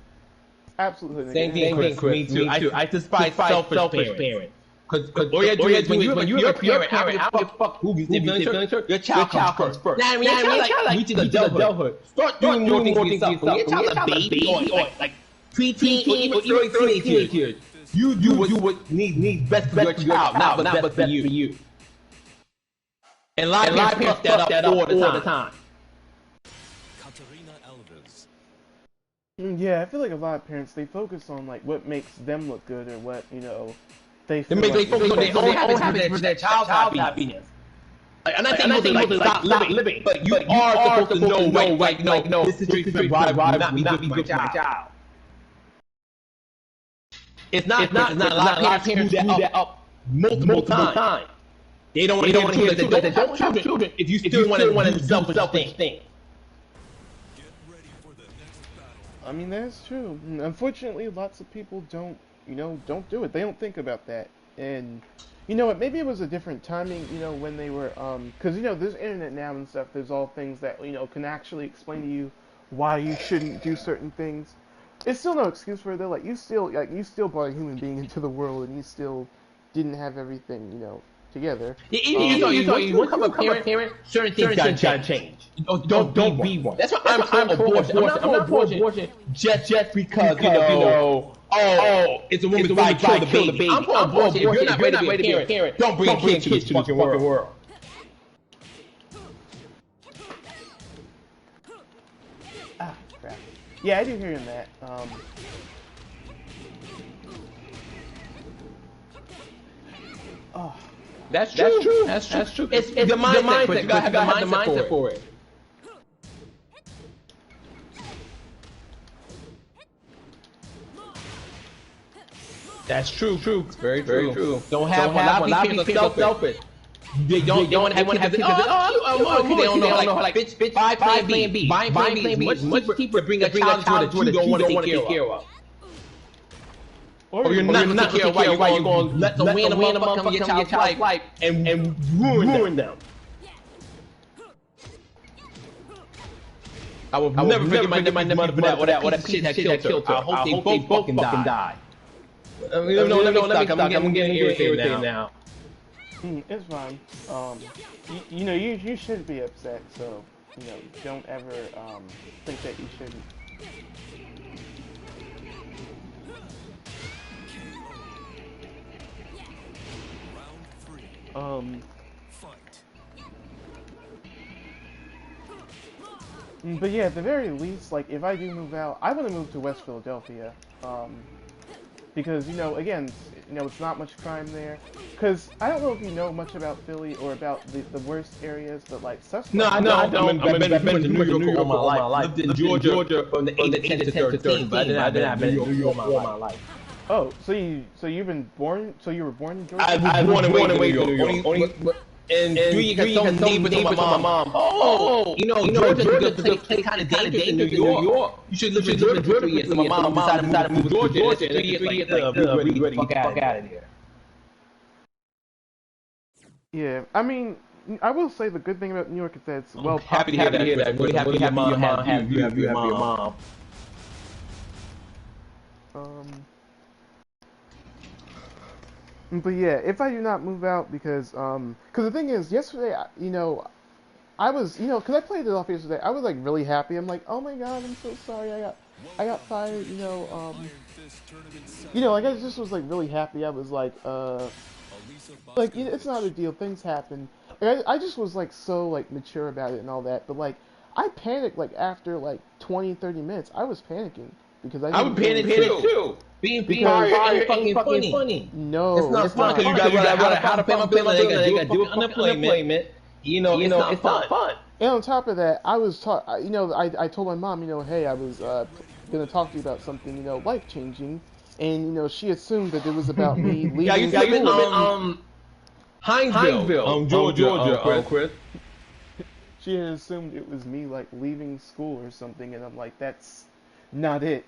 Absolute hood nigga. Same thing, Chris. Me too. I despise selfish parents. Cause all you do is when you're a parent, I don't give a fuck who you think your child comes first. Nah, I mean, like reaching adulthood. Start doing more things for yourself. When your child's a baby or like preteen or even early teenage, you do what needs best for your child, not what's best for you. And a lot of parents fuck that up all the time. Yeah, I feel like a lot of parents, they focus on like what makes them look good or what, you know, they focus on their own happiness for their child's happiness. Like, I'm not saying you to stop living, but you are supposed to know, like, no, this situation would not be good for my child. It's not a lot of parents screw that up multiple times. They don't want to hear that they don't have children if you still want to do selfish things. I mean, that's true. Unfortunately, lots of people don't do it. They don't think about that. And, you know what, maybe it was a different timing, you know, when they were, because, you know, there's internet now and stuff. There's all things that, you know, can actually explain to you why you shouldn't do certain things. It's still no excuse for it, though. Like, you still brought a human being into the world, and you still didn't have everything, you know, together. You become a parent, certain things gotta change. Don't be one. That's why I'm for abortion. I'm not for abortion just because, you know, it's a woman's right to kill the baby. I'm for abortion. If you're not ready to be a parent, don't bring kids to this fucking world. Ah, crap. Yeah, I do hear you on that. That's true. It's the mindset. You gotta have the mindset for it. That's true. Very true. Don't have a lot of people are selfish. They don't want to have kids. They don't know like bitch, buy plan B. Buying plan B is much cheaper to bring a child to that you don't want to take care of. Or you're not taking care of why you're going to let the random motherfucker come in your child's life and ruin them. I will never forget my mother for that or that shit that killed her. I hope they both fucking die. Let me stop. I'm getting irritated now. It's fine. You know, you should be upset, so, you know, don't ever think that you shouldn't. But yeah, at the very least, like, if I do move out, I want to move to West Philadelphia, because, you know, again, you know, it's not much crime there, because I don't know if you know much about Philly or about the worst areas, but, like, stuff. No, I don't. I've been to New York all my life. Lived in Georgia from the 8 to 13, but I've been in New York all my life. Oh, so you've been born? So you were born in Georgia? I was born and raised in New York. And 3 years ago, neighbors with my mom. Oh, you know, Georgia's a good place, kind of dangerous in New York. You should live in Georgia for 3 years. So my mom decided to move to Georgia. 3 years later, we ready to get the fuck out of here. Yeah, I mean, I will say the good thing about New York is that it's well Happy to hear that. Really happy your mom have you. You have your mom. But yeah, if I do not move out, because the thing is, yesterday, I was, because I played it off yesterday, I was like really happy. I'm like, oh my god, I'm so sorry, I got fired, like I just was like really happy. I was like, it's not a deal, things happen. Like, I just was like so like mature about it and all that, but like I panicked like after like 20, 30 minutes. I was panicking because I would panic too. Being fired ain't fucking funny. No, it's not fun because you gotta how to pay my bill, and they gotta do unemployment. It's not fun. And on top of that, I was I told my mom, hey, I was gonna talk to you about something, life changing, and she assumed that it was about me leaving. Yeah, you live in Hinesville, Georgia, Chris. She had assumed it was me like leaving school or something, and I'm like, that's not it.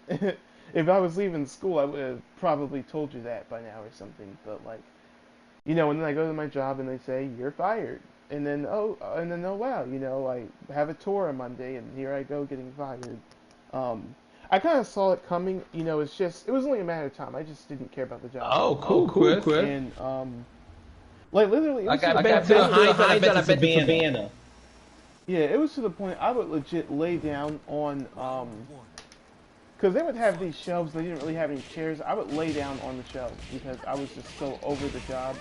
If I was leaving school, I would have probably told you that by now or something. But like, and then I go to my job and they say you're fired, and then oh wow, I have a tour on Monday and here I go getting fired. I kind of saw it coming. It was only a matter of time. I just didn't care about the job. Oh, cool, Chris. And like literally, I got to the Hines and I bet to Savannah. Yeah, it was to the point I would legit lay down on because they would have these shelves. They didn't really have any chairs. I would lay down on the shelves because I was just so over the job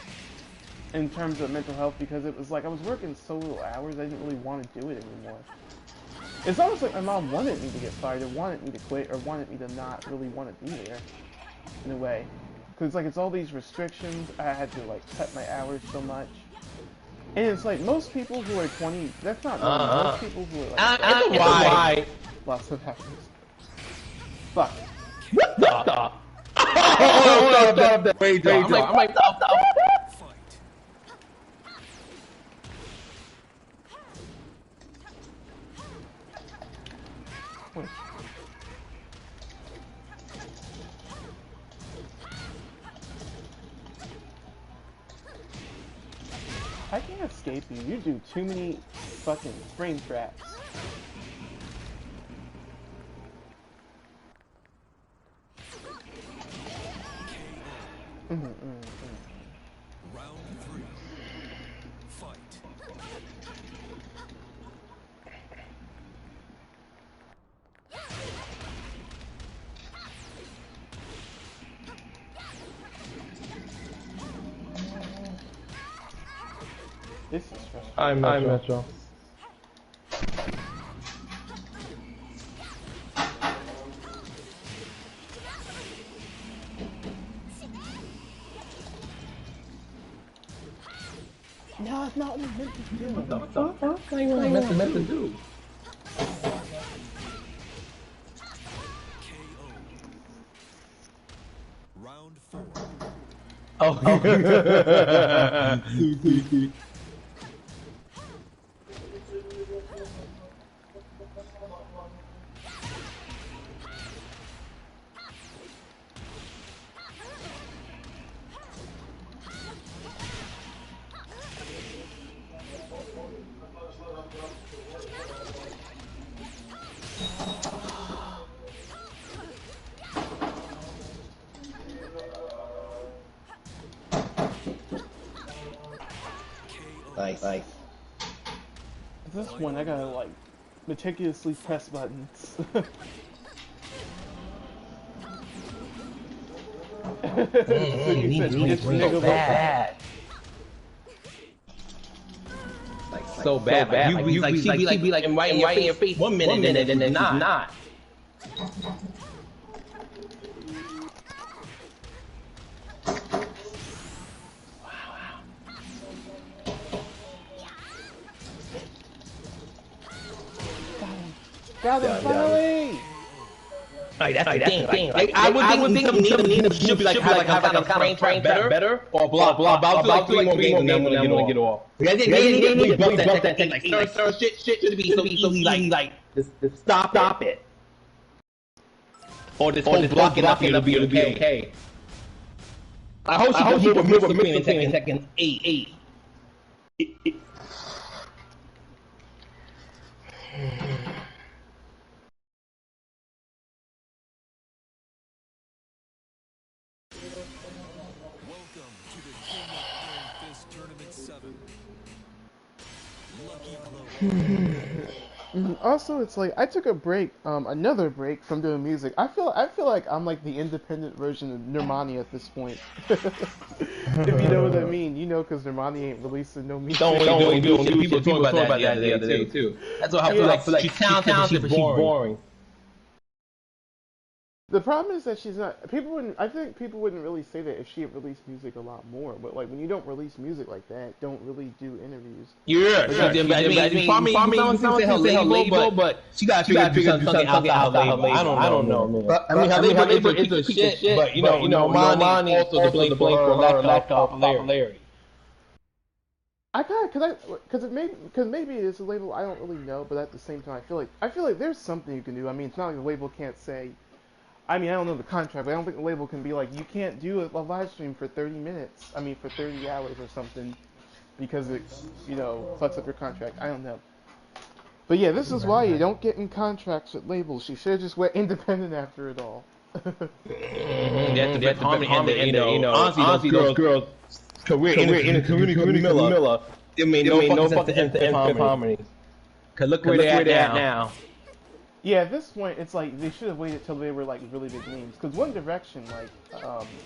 in terms of mental health, because it was like I was working so little hours. I didn't really want to do it anymore. It's almost like my mom wanted me to get fired, or wanted me to quit, or wanted me to not really want to be there in a way. Because like it's all these restrictions. I had to like cut my hours so much. And it's like most people who are 20, that's not normal. Most people who are like it's why. Lots of happiness. Fuck. What the? Oh, wait, I'm like, I can't escape you. You do too many fucking frame traps. Round 3. Fight. This is frustrating. I'm Metro. No, it's not what I meant to do. What the fuck? I ain't meant to do. KO. Round 4. Oh. Nice. This one, I gotta like meticulously press buttons. So bad. So bad. Like, you be like right in your face 1 minute and then not. Got him, finally! Like, that's the thing. Like, I would think Nina should be like have a frame train better or blah. I'll do like 3 more games and then I'm gonna get off. They need to bump that thing like certain shit should be so easy like just stop it. Or just hold block it up and it'll be okay. I hope she can move between Tekken 8. Welcome to the King of Iron Fist Tournament 7. Lucky Global. Also, it's like I took a break, another break from doing music. I feel like I'm like the independent version of Normani at this point. If you know what I mean, you know, because Normani ain't releasing no music. Don't do people talk about that the other day too. That's what I feel like. She's talented, but she's boring. The problem is that she's not. People wouldn't. I think people wouldn't really say that if she had released music a lot more. But like when you don't release music like that, don't really do interviews. Yeah. Someone say her label, but she got to figure something outside her label. I don't know, man. I mean, her label is a shit, but you know, Normani also to blame for her lack of popularity. I kind of because maybe it's a label I don't really know, but at the same time I feel like there's something you can do. I mean, it's not like the label can't say. I mean, I don't know the contract, but I don't think the label can be like, you can't do a live stream for 30 minutes. I mean, for 30 hours or something, because it, you know, fucks up your contract. I don't know. But yeah, this is why you don't get in contracts with labels. She should have just went independent after it all. That's the harmony and you know, honestly, those girls' career in Camilla. I mean, no fucking Fifth Harmony. Cause look where they're at now. Yeah, at this point, it's like they should have waited till they were like really big names. Because One Direction, like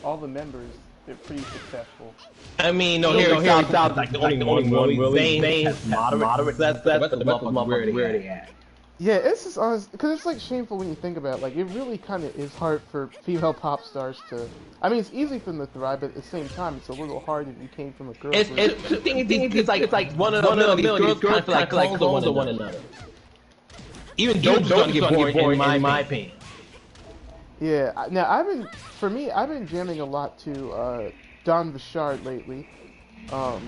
all the members, they're pretty successful. I mean, Harry Styles like the only one really. Zayn moderate. That's the level where they at. Yeah, it's just honest because it's like shameful when you think about it. Like it really kind of is hard for female pop stars to. I mean, it's easy for them to thrive, but at the same time, it's a little hard if you came from a girl. It's like one of these girls kind of like clones of one another. Even Doja's gonna get boring in my opinion. Yeah, now I've been jamming a lot to Dawn Bouchard lately, and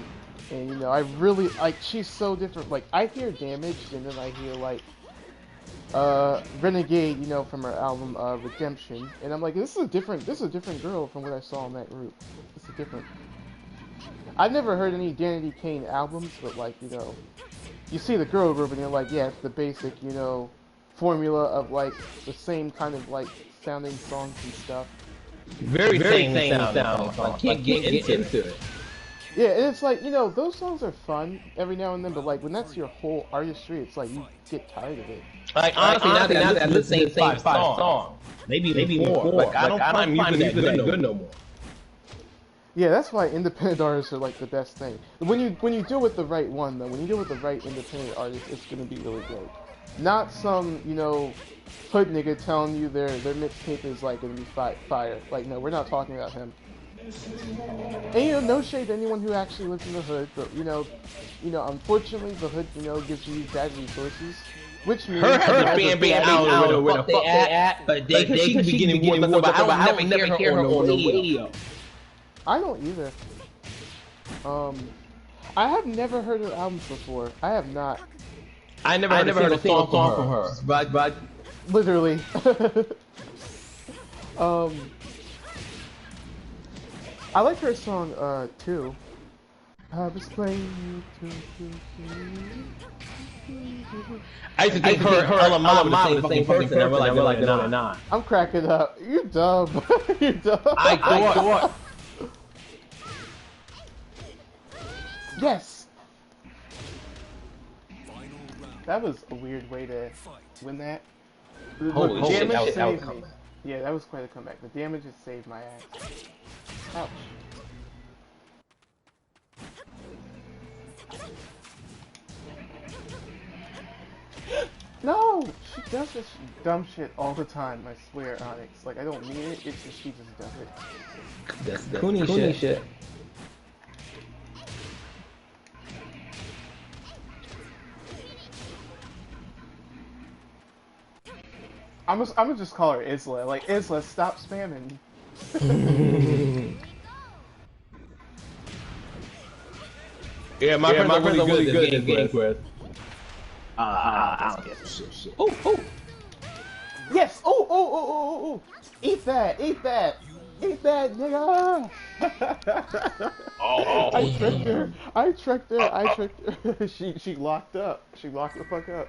you know I really like she's so different. Like I hear Damaged, and then I hear like Renegade, you know, from her album Redemption, and I'm like, this is a different girl from what I saw in that group. This is different. I've never heard any Danity Kane albums, but like you know. You see the girl group and you're like, yeah, it's the basic, you know, formula of like the same kind of like sounding songs and stuff. Very same sound. I can't get into it. Yeah, and it's like, you know, those songs are fun every now and then, but like when that's your whole artistry, it's like you get tired of it. Like honestly, now that I listen to the same five songs, maybe more. Like I don't find music that good no more. Yeah, that's why independent artists are like the best thing. When you deal with the right one though, when you deal with the right independent artist, it's gonna be really great. Not some, you know, hood nigga telling you their mixtape is like gonna be fire. Like no, we're not talking about him. And you know, no shade to anyone who actually lives in the hood, but you know, unfortunately the hood, you know, gives you bad resources. Which means her has a fan out where the fuck they at, but they could be getting more than I don't never hear her on the radio. I don't either. I have never heard her albums before. I have not. I never heard a single song from her. But literally. I like her song too. I was playing I used to think her was the same person. I realized no, they're not. I'm cracking up. You're dumb. You're dumb. I thought. Yes! That was a weird way to win that. Holy shit, that was a comeback. Yeah, that was quite a comeback. The damage has saved my ass. Ouch. No! She does this dumb shit all the time, I swear, Onyx. Like, I don't mean it, it's just she just does it. That's the Cooney shit. I'm gonna just call her Isla. Like, Isla, stop spamming. Yeah, my friends are really good at getting with. I don't get this shit. Oh! Yes! Oh! Eat that, nigga! Oh, I tricked her. I tricked her. I tricked her. She locked up. She locked the fuck up.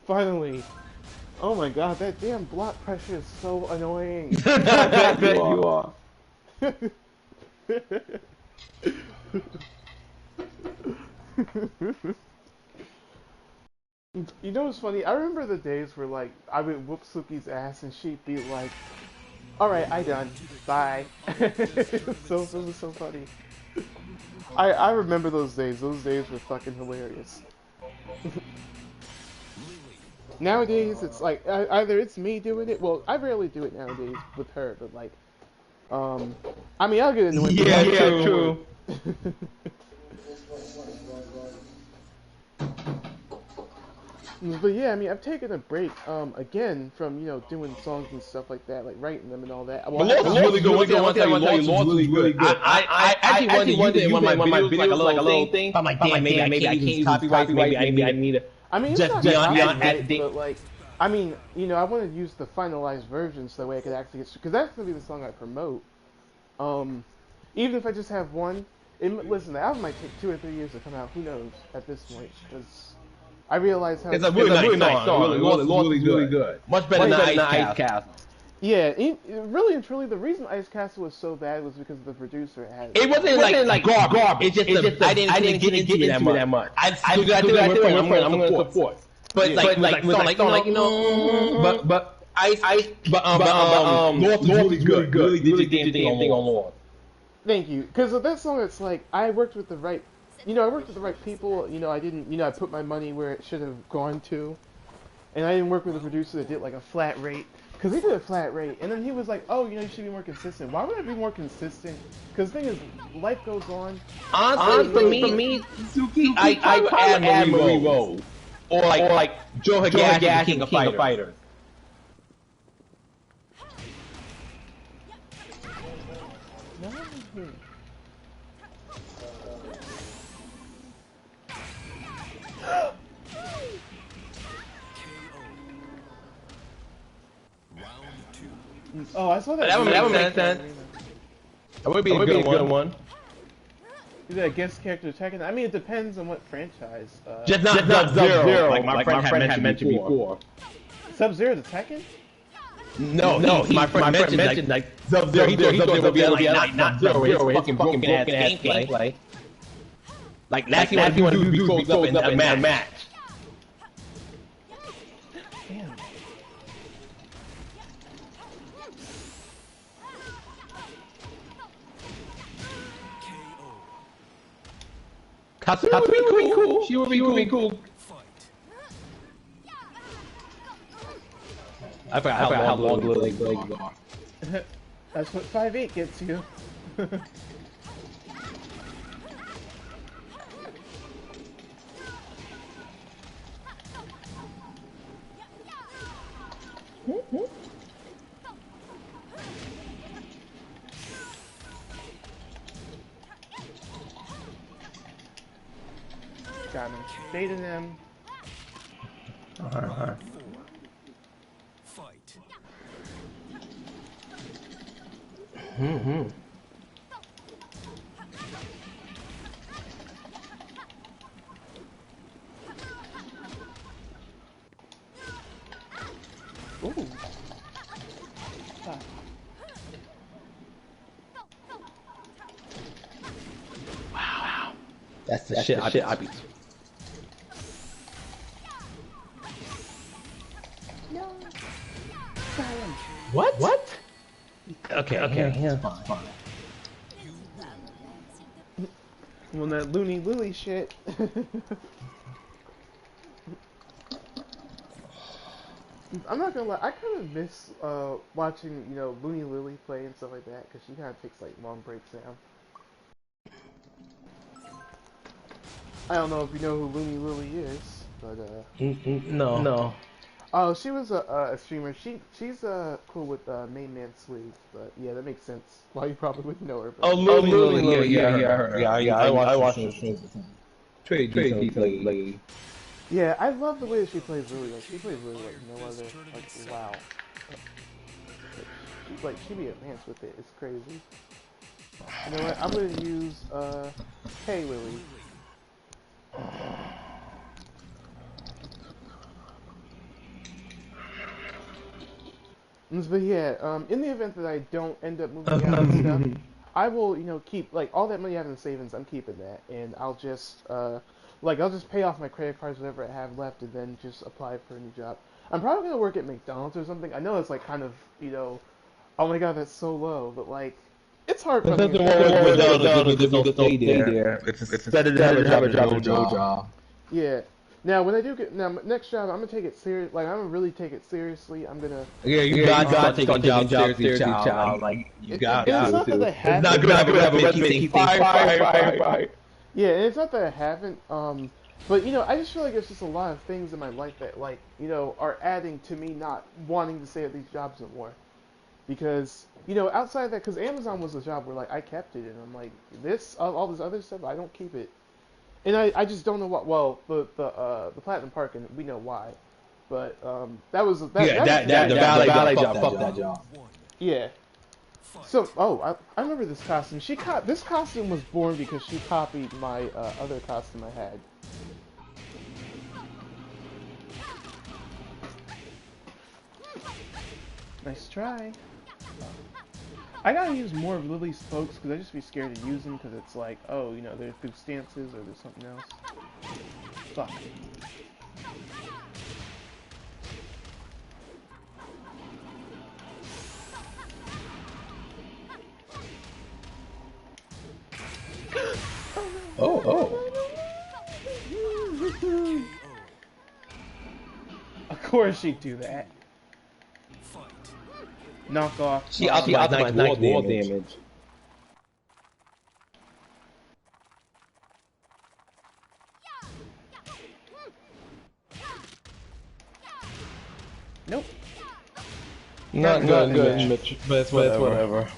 Finally. Oh my god, that damn block pressure is so annoying. I bet you are. You know what's funny? I remember the days where like I would whoop Suki's ass and she'd be like, "Alright, I done. Bye." It was so funny. I remember those days. Those days were fucking hilarious. Nowadays, it's like either it's me doing it. Well, I rarely do it nowadays with her, but like, I mean, I'll get into it. Yeah, true. But yeah, I mean, I've taken a break, again, from, you know, doing songs and stuff like that, like writing them and all that. Well, Lost was really good. One thing Lost was really good. I actually wanted to use one of my videos like a little thing. I'm like, damn, maybe I can't use copyright. Maybe I need it. I mean, it's Just not beyond copyright, but like, I mean, you know, I want to use the finalized version so that way I could actually get, because that's gonna be the song I promote. Even if I just have one, listen, the album might take 2 or 3 years to come out. Who knows at this point? Because I realize how it's a really nice song. Really good. Much better than Ice Castle. Yeah, really and truly, the reason Ice Castle was so bad was because the producer had. It wasn't like garbage. It's just I didn't get into it that much. I still got to it. I'm going to support. But like you know, but North was really good. Really did your damn thing on Lord. Thank you, because with that song, it's like I worked with the right. You know, I worked with the right people. You know, I didn't. You know, I put my money where it should have gone to, and I didn't work with a producer that did like a flat rate. Because he did a flat rate, and then he was like, "Oh, you know, you should be more consistent." Why would I be more consistent? Because the thing is, life goes on. Honestly, for me, Suki, I would add Marie Rose, or like Joe Higashi, King of Fighters. Oh, I saw that. That would make sense. That would be a good one. Is that a guest character attacking? I mean, it depends on what franchise. Just not Sub-Zero, like my friend had mentioned before. Sub-Zero's attacking? No, my friend mentioned like Sub-Zero. He thought Sub-Zero would be like not Sub-Zero. It's fucking broken ass gameplay. Like that's what you want to do goes up in a match. Katsura would be cool. She would be cool. I forgot how long the legs are. That's what 5'8" gets you. Got him. Baiting them. Alright. Fight. Ooh. Ah. Wow. That's the shit I be. What? Okay, yeah, fine. Well, that Looney Lily shit. I'm not gonna lie, I kind of miss watching, you know, Looney Lily play and stuff like that, because she kind of takes like long breaks now. I don't know if you know who Looney Lily is, but No. Oh, she was a streamer. She's cool with Main Man Slave, but yeah, that makes sense. Why you probably wouldn't know her. But... Oh, Lily, yeah, I watched her streams. Pretty decent lady. Yeah, I love the way that she plays Lily. Like, she plays Lily like no other. Like, wow. like she be advanced with it. It's crazy. You know what? I'm gonna use Hey Lily. But yeah, in the event that I don't end up moving out and stuff, I will, you know, keep like all that money I have in savings. I'm keeping that, and I'll just like I'll just pay off my credit cards, whatever I have left, and then just apply for a new job. I'm probably gonna work at McDonald's or something. I know it's like kind of, you know, oh my god, that's so low, but like it's hard for me. Don't stay there. It's better to have a job than no job. Yeah. Now, when I do get next job, I'm gonna take it serious. Like I'm gonna really take it seriously. I'm gonna. Yeah, you got to take job seriously, child. Like you got. It's not that I haven't. It's not good to have a resume keep fire. Yeah, and it's not that I haven't. But you know, I just feel like there's just a lot of things in my life that, like, you know, are adding to me not wanting to stay at these jobs anymore. Because you know, outside of that, because Amazon was a job where like I kept it, and I'm like, all this other stuff, I don't keep it. And I just don't know what. Well, the Platinum Park, and we know why, but that was the valet job. Fuck that job. Yeah. So I remember this costume. This costume was born because she copied my other costume I had. Nice try. I gotta use more of Lily's spokes because I just be scared to use them because it's like, oh, you know, there's good stances or there's something else. Fuck. Oh. Of course she'd do that. Knock off. She optimized wall damage. Nope. Not good, Mitch, but it's whatever.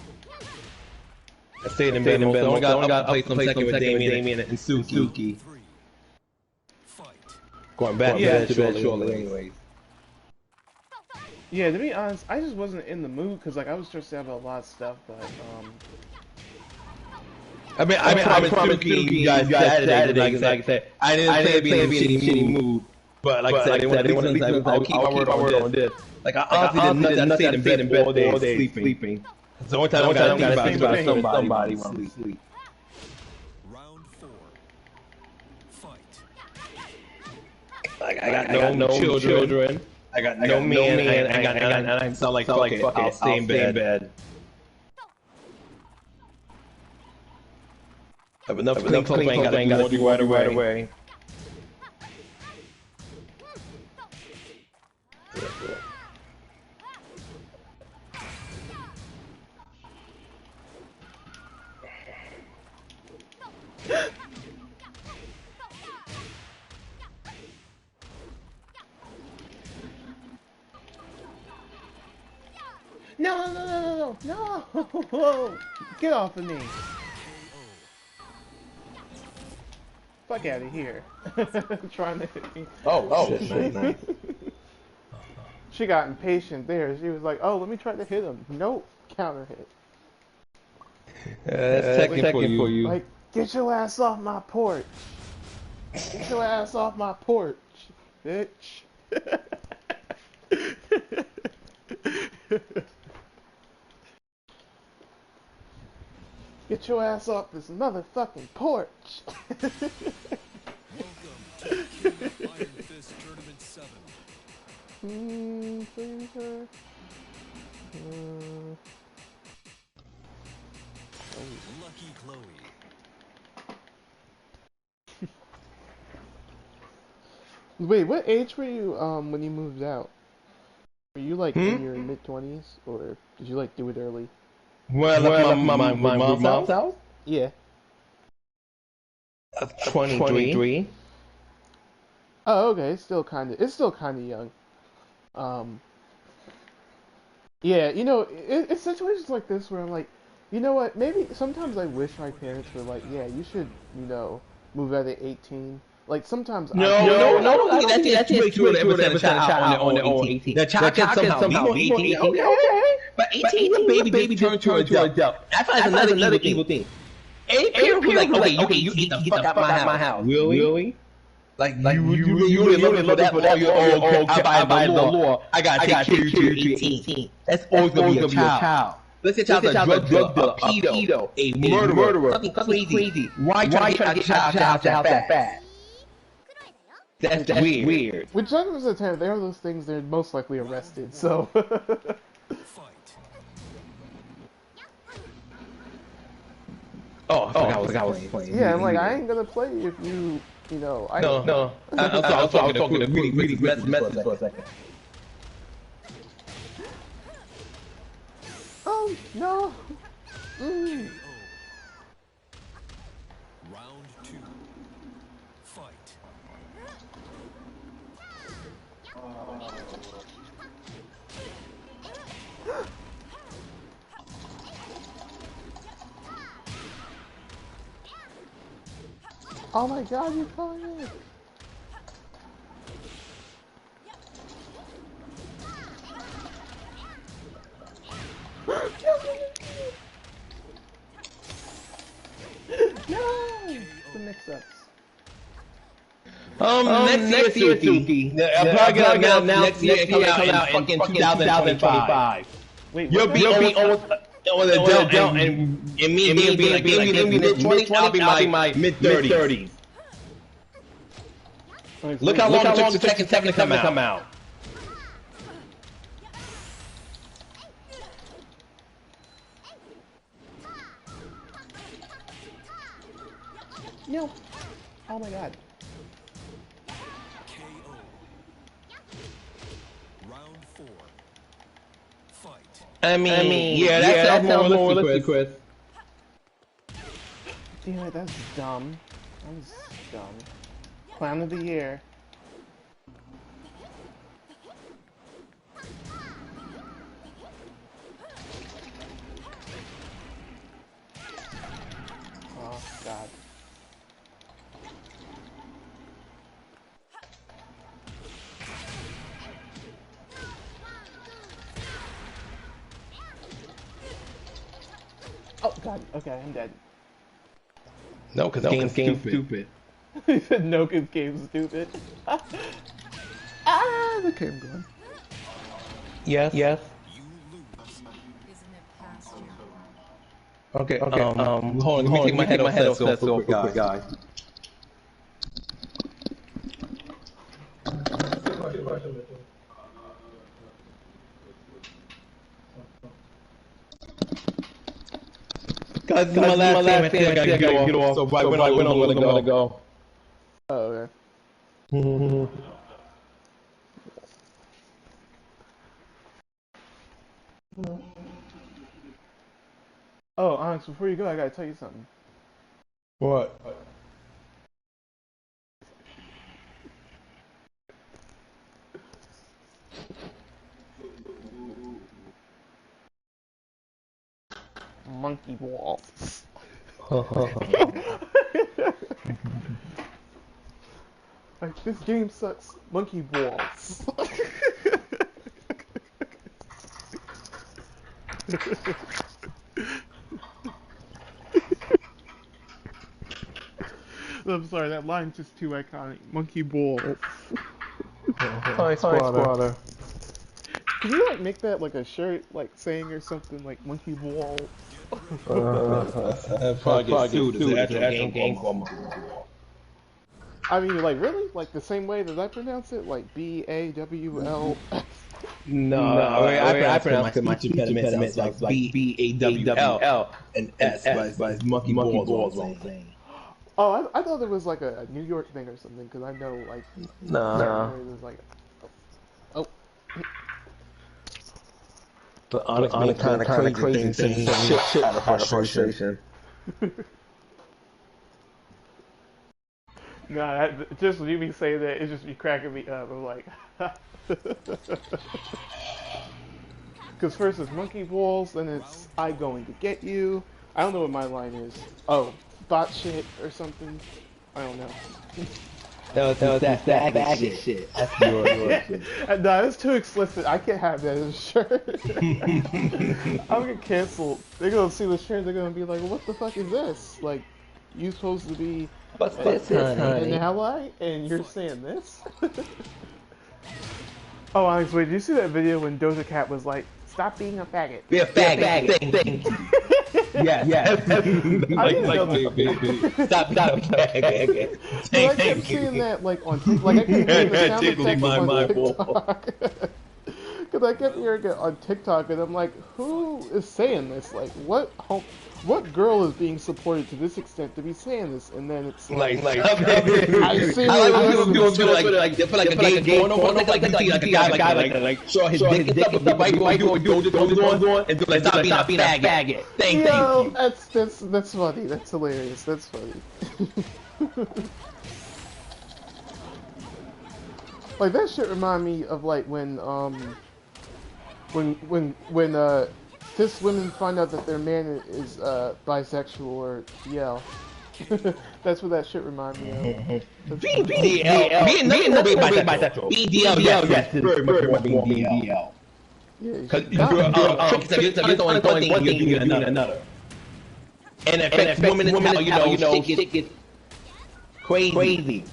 I stayed in bed. I got to play some second with Damien and Suki. Going back to bed shortly anyways. Yeah, to be honest, I just wasn't in the mood because like I was stressed out about a lot of stuff, but I promised you guys Saturday, like I said, I didn't say be in a shitty mood, but like I said, I didn't want to sleep. I'll keep my word on this. Like I honestly did not stay in bed all day sleeping. It's the only time I gotta think about somebody while we sleep. Round 4. Fight. Like I got no children. I got no man, and I sound like fuck it. I'll stay in bed. I have enough clean I gotta do right away. No! Get off of me! Fuck out of here! Trying to hit me. Oh, nice. She got impatient there. She was like, "Oh, let me try to hit him." Nope, counter hit. That's technical for you. Like, get your ass off my porch! Get your ass off my porch, bitch! Get your ass off this motherfucking porch! Welcome to Iron Fist Tournament 7. Please, sir. Lucky Chloe. Wait, what age were you when you moved out? Were you like in your mid-20s, or did you like do it early? Well, my mom's house? Yeah. 23. Oh, okay. It's still kind of young. Yeah, you know, it's situations like this where I'm like, you know what? Maybe sometimes I wish my parents were like, yeah, you should, you know, move out at 18. Like sometimes No. That's way too early. Ever send a child on 18. The child can somehow be 18. Okay. But 18, the baby turned to an adult. I thought that's another evil thing. And parents were like, okay, you get the fuck out my house. Really? Like you really love it for that? I buy the law. I gotta take care of you 18. That's always gonna be a child. Let's say child's a drug dealer, a pedo, a murderer, something crazy. Why try to get child that fast? That's weird. With judgments of the time, they are those things they're most likely arrested, so... I forgot I was playing. Yeah, I'm like, I ain't gonna play if you know... No. I was talking a really message for a second. Oh, no! Round 2. Fight. Oh my god, you caught it! No! The mix-ups. Next year, Suki. I'm probably next year coming out in fucking 2025. Wait, You'll be almost an adult, and me being like mid-20s, I'll be my mid-30s. Look how long it took Tekken 7 to come out. No. Oh my god. KO. Round 4. Fight. I mean, yeah, that sounds more realistic, Chris. Damn it, that's dumb. That was dumb. Clown of the year. Oh, God. Oh, God. Okay, I'm dead. No, because the game's stupid. He said no, because game's stupid. The game gone. Yes. You lose. Isn't it past you? Okay. Hold on. Let me take my head off that so quick, guys. Guys, this is my last game. I gotta get off. So right when I'm gonna go. Oh, okay. Oh, Onyx, before you go, I gotta tell you something. What? Monkey ball. Like, this game sucks. Monkey balls. I'm sorry, that line's just too iconic. Monkey balls. Hi, Squatter. Can you like make that like a shirt, like saying or something like monkey balls? Probably sued. It's an game. I mean, like really, like the same way that I pronounce it, like BAWL. No, I pronounce it my two impediments like BAWL and S, but it's monkey balls. Oh, I thought it was like a New York thing or something, because I know like No. it was like, oh. But on a kind of crazy thing, shit out of frustration. Nah, just you me say that, it just be cracking me up. I'm like, because first it's monkey balls, then it's I going to get you. I don't know what my line is. Oh, bot shit or something. I don't know. That was that faggot shit. That's your shit. No, that's too explicit. I can't have that as a shirt. I'm gonna get canceled. They're gonna see the shirt. They're gonna be like, "What the fuck is this? Like, you supposed to be What's this, honey? an ally, and you're saying this?" Oh, Alex, wait, did you see that video when Doja Cat was like, "Stop being a faggot"? Be a faggot. Thank you. Yes. Stop faggot. So I kept seeing that like on TikTok. Like I kept hearing the sound effects on TikTok. Because I kept hearing it on TikTok, and I'm like, who is saying this? Like, what girl is being supported to this extent to be saying this? And then it's like I see I like when people do like they put like a gay porn on like a guy like show his dick up and the bike going and do like stop being a faggot. Thank you. That's funny. That's hilarious. That's funny. Like that shit remind me of like when cis women find out that their man is bisexual or BL. That's what that shit remind me of. BDL. Being bisexual. BDL, yes, very much more BDL. Because you're throwing one thing, you're doing another. And it affects women and how, you know, shit gets crazy.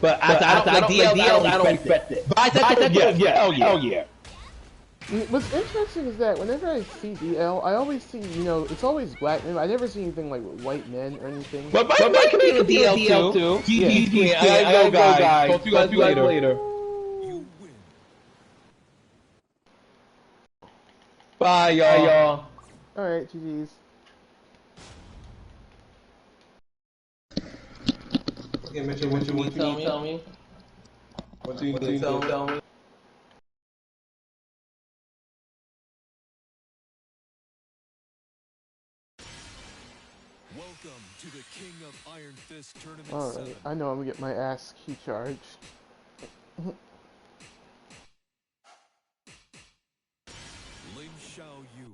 But I don't like DL, I don't respect it. Bisexual, yeah, oh yeah. What's interesting is that whenever I see DL, I always see, you know, it's always black men. I never see anything like with white men or anything. But Mike can be a DL too. I go, guys. Talk to you guys later. You win. Bye, y'all. Alright, GG's. Okay, Mitchell, what you tell me? What do you tell me? Welcome to the King of Iron Fist Tournament Alright, 7. I know I'm gonna get my ass key charged. Ling Xiao Yu.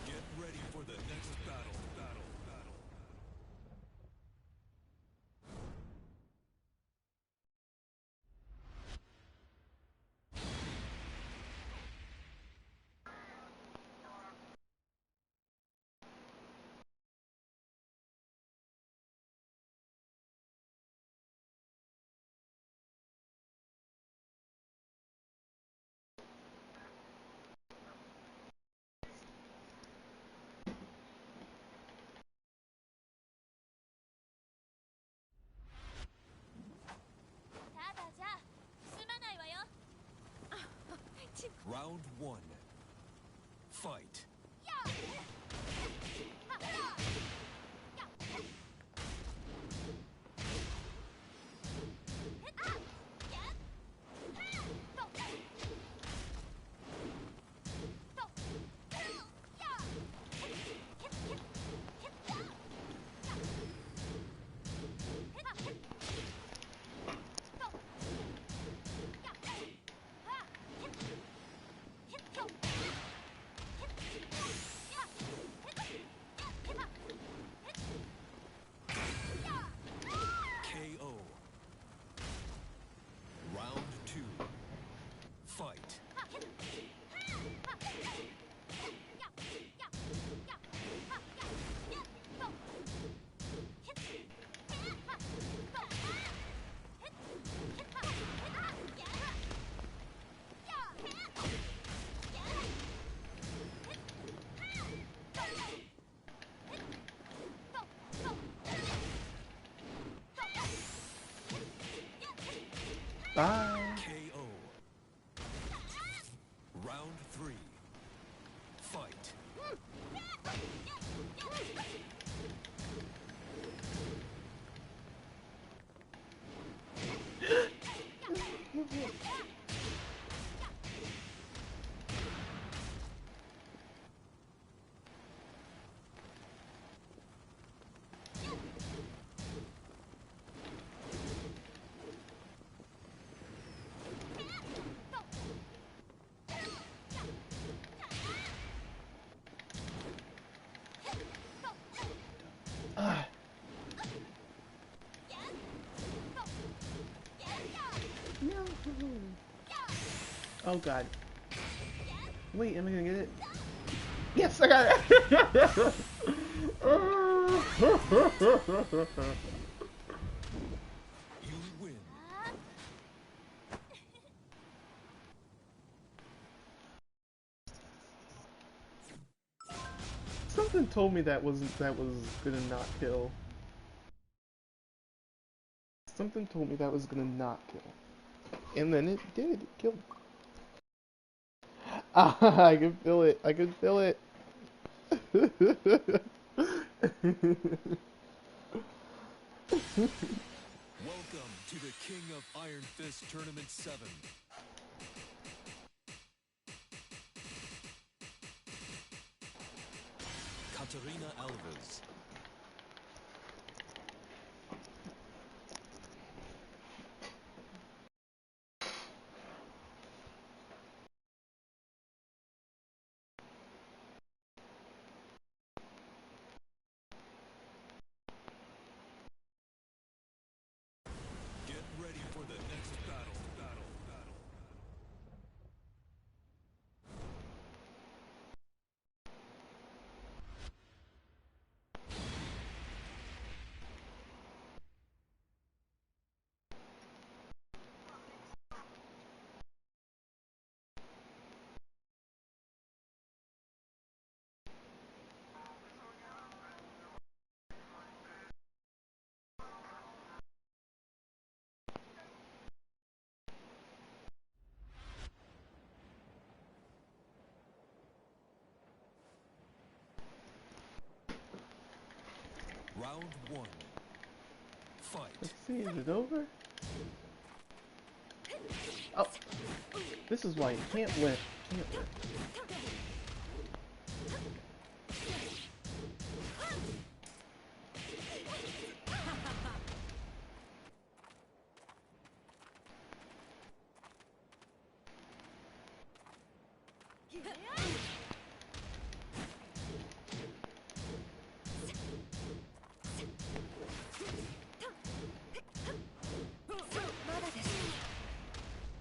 Get ready for the next battle. Round 1. Fight. KO. Round 2. Fight. Bye. KO. Round 3. Fight. Oh god. Wait, am I gonna get it? Yes, I got it! You win. Something told me that was gonna not kill. Something told me that was gonna not kill. And then it did. It killed. Ah, I can feel it. I can feel it. Welcome to the King of Iron Fist Tournament 7. Katarina Alves. Get ready for the next battle. Round 1. Fight. Let's see, is it over? Oh, this is why you can't win. Can't win.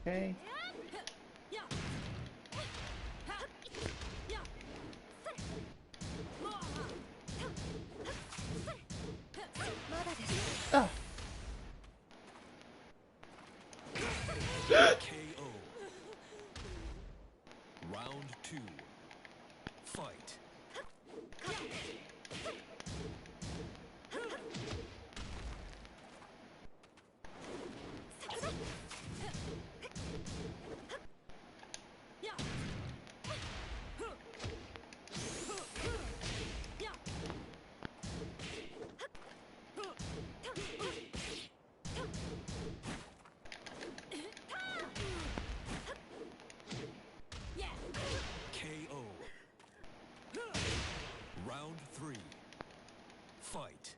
Okay. Ah. KO. Round 2. Fight. KO. Round 3. Fight.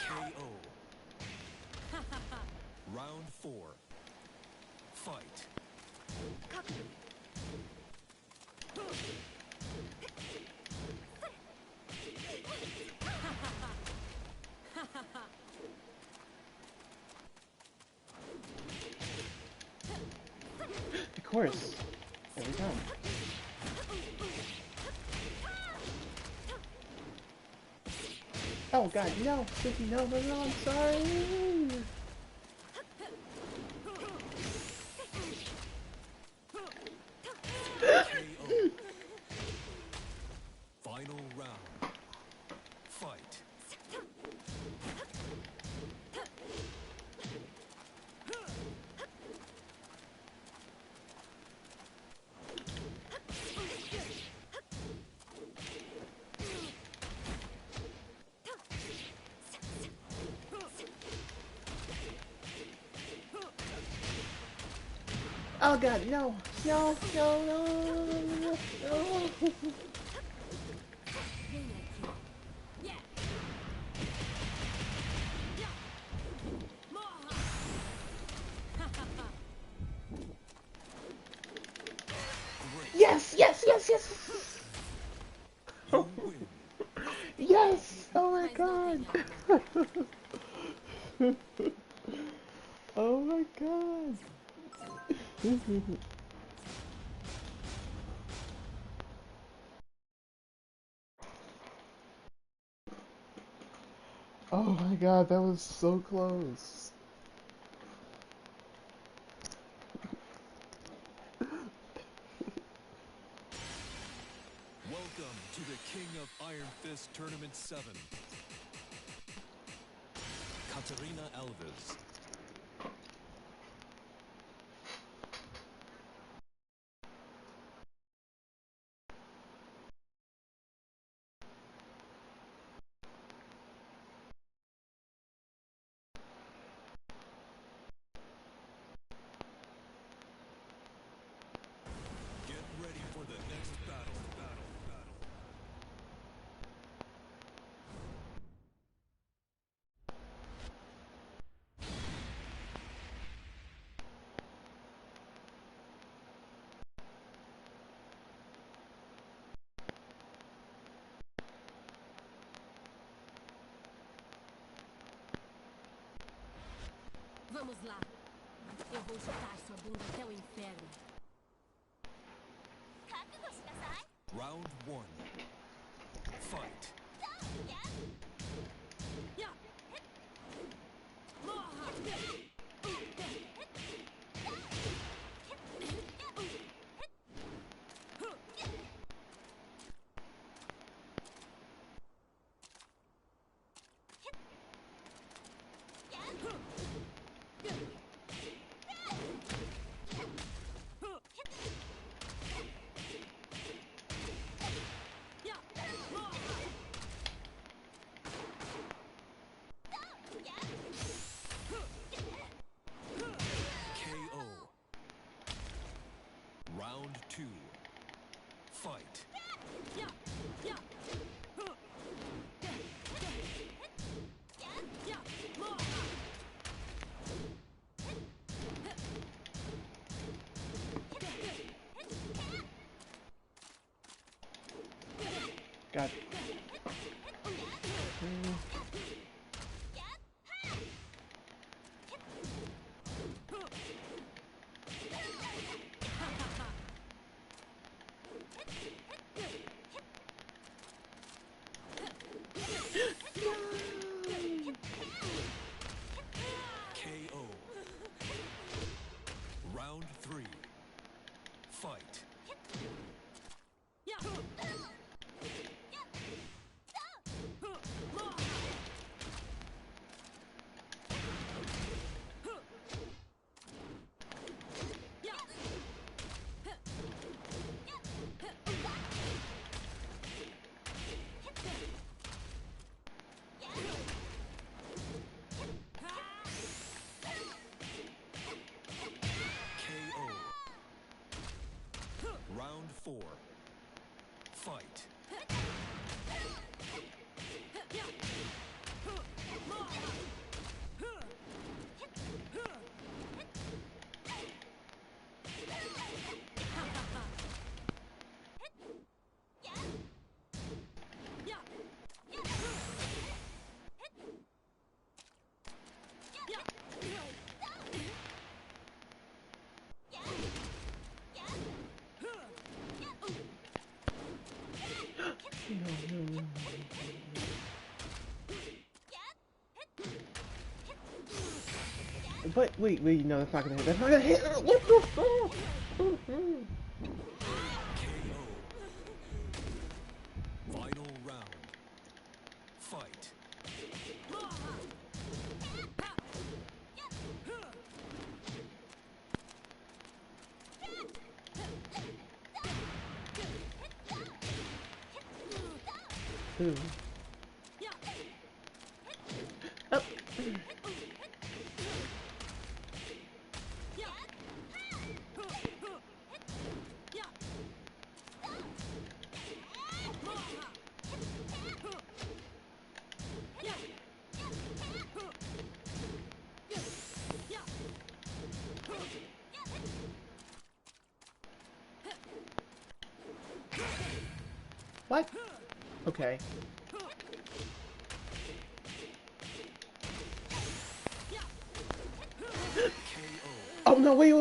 KO. Round 4. Fight. Of course. Every time. Oh god, no! Simply no, I'm sorry! KO. Final round. Fight. Oh god, no, no, no, no, no. Yes, yes, yes, yes. Yes! Oh my god! Oh my god! Oh my god, that was so close. Welcome to the King of Iron Fist Tournament 7. Katarina Alves. Get ready for the next battle. Vamos lá. Eu vou chutar sua bunda até o inferno. Round 1. Fight. KO. Round 2. Fight. God. KO. Round 3. Fight. KO. Round 4. Fight. But wait, no, that's not gonna hit. That's not gonna hit. What the fuck? KO. Final round. Fight. Ooh. Oh. What? Okay. Oh no! Wait!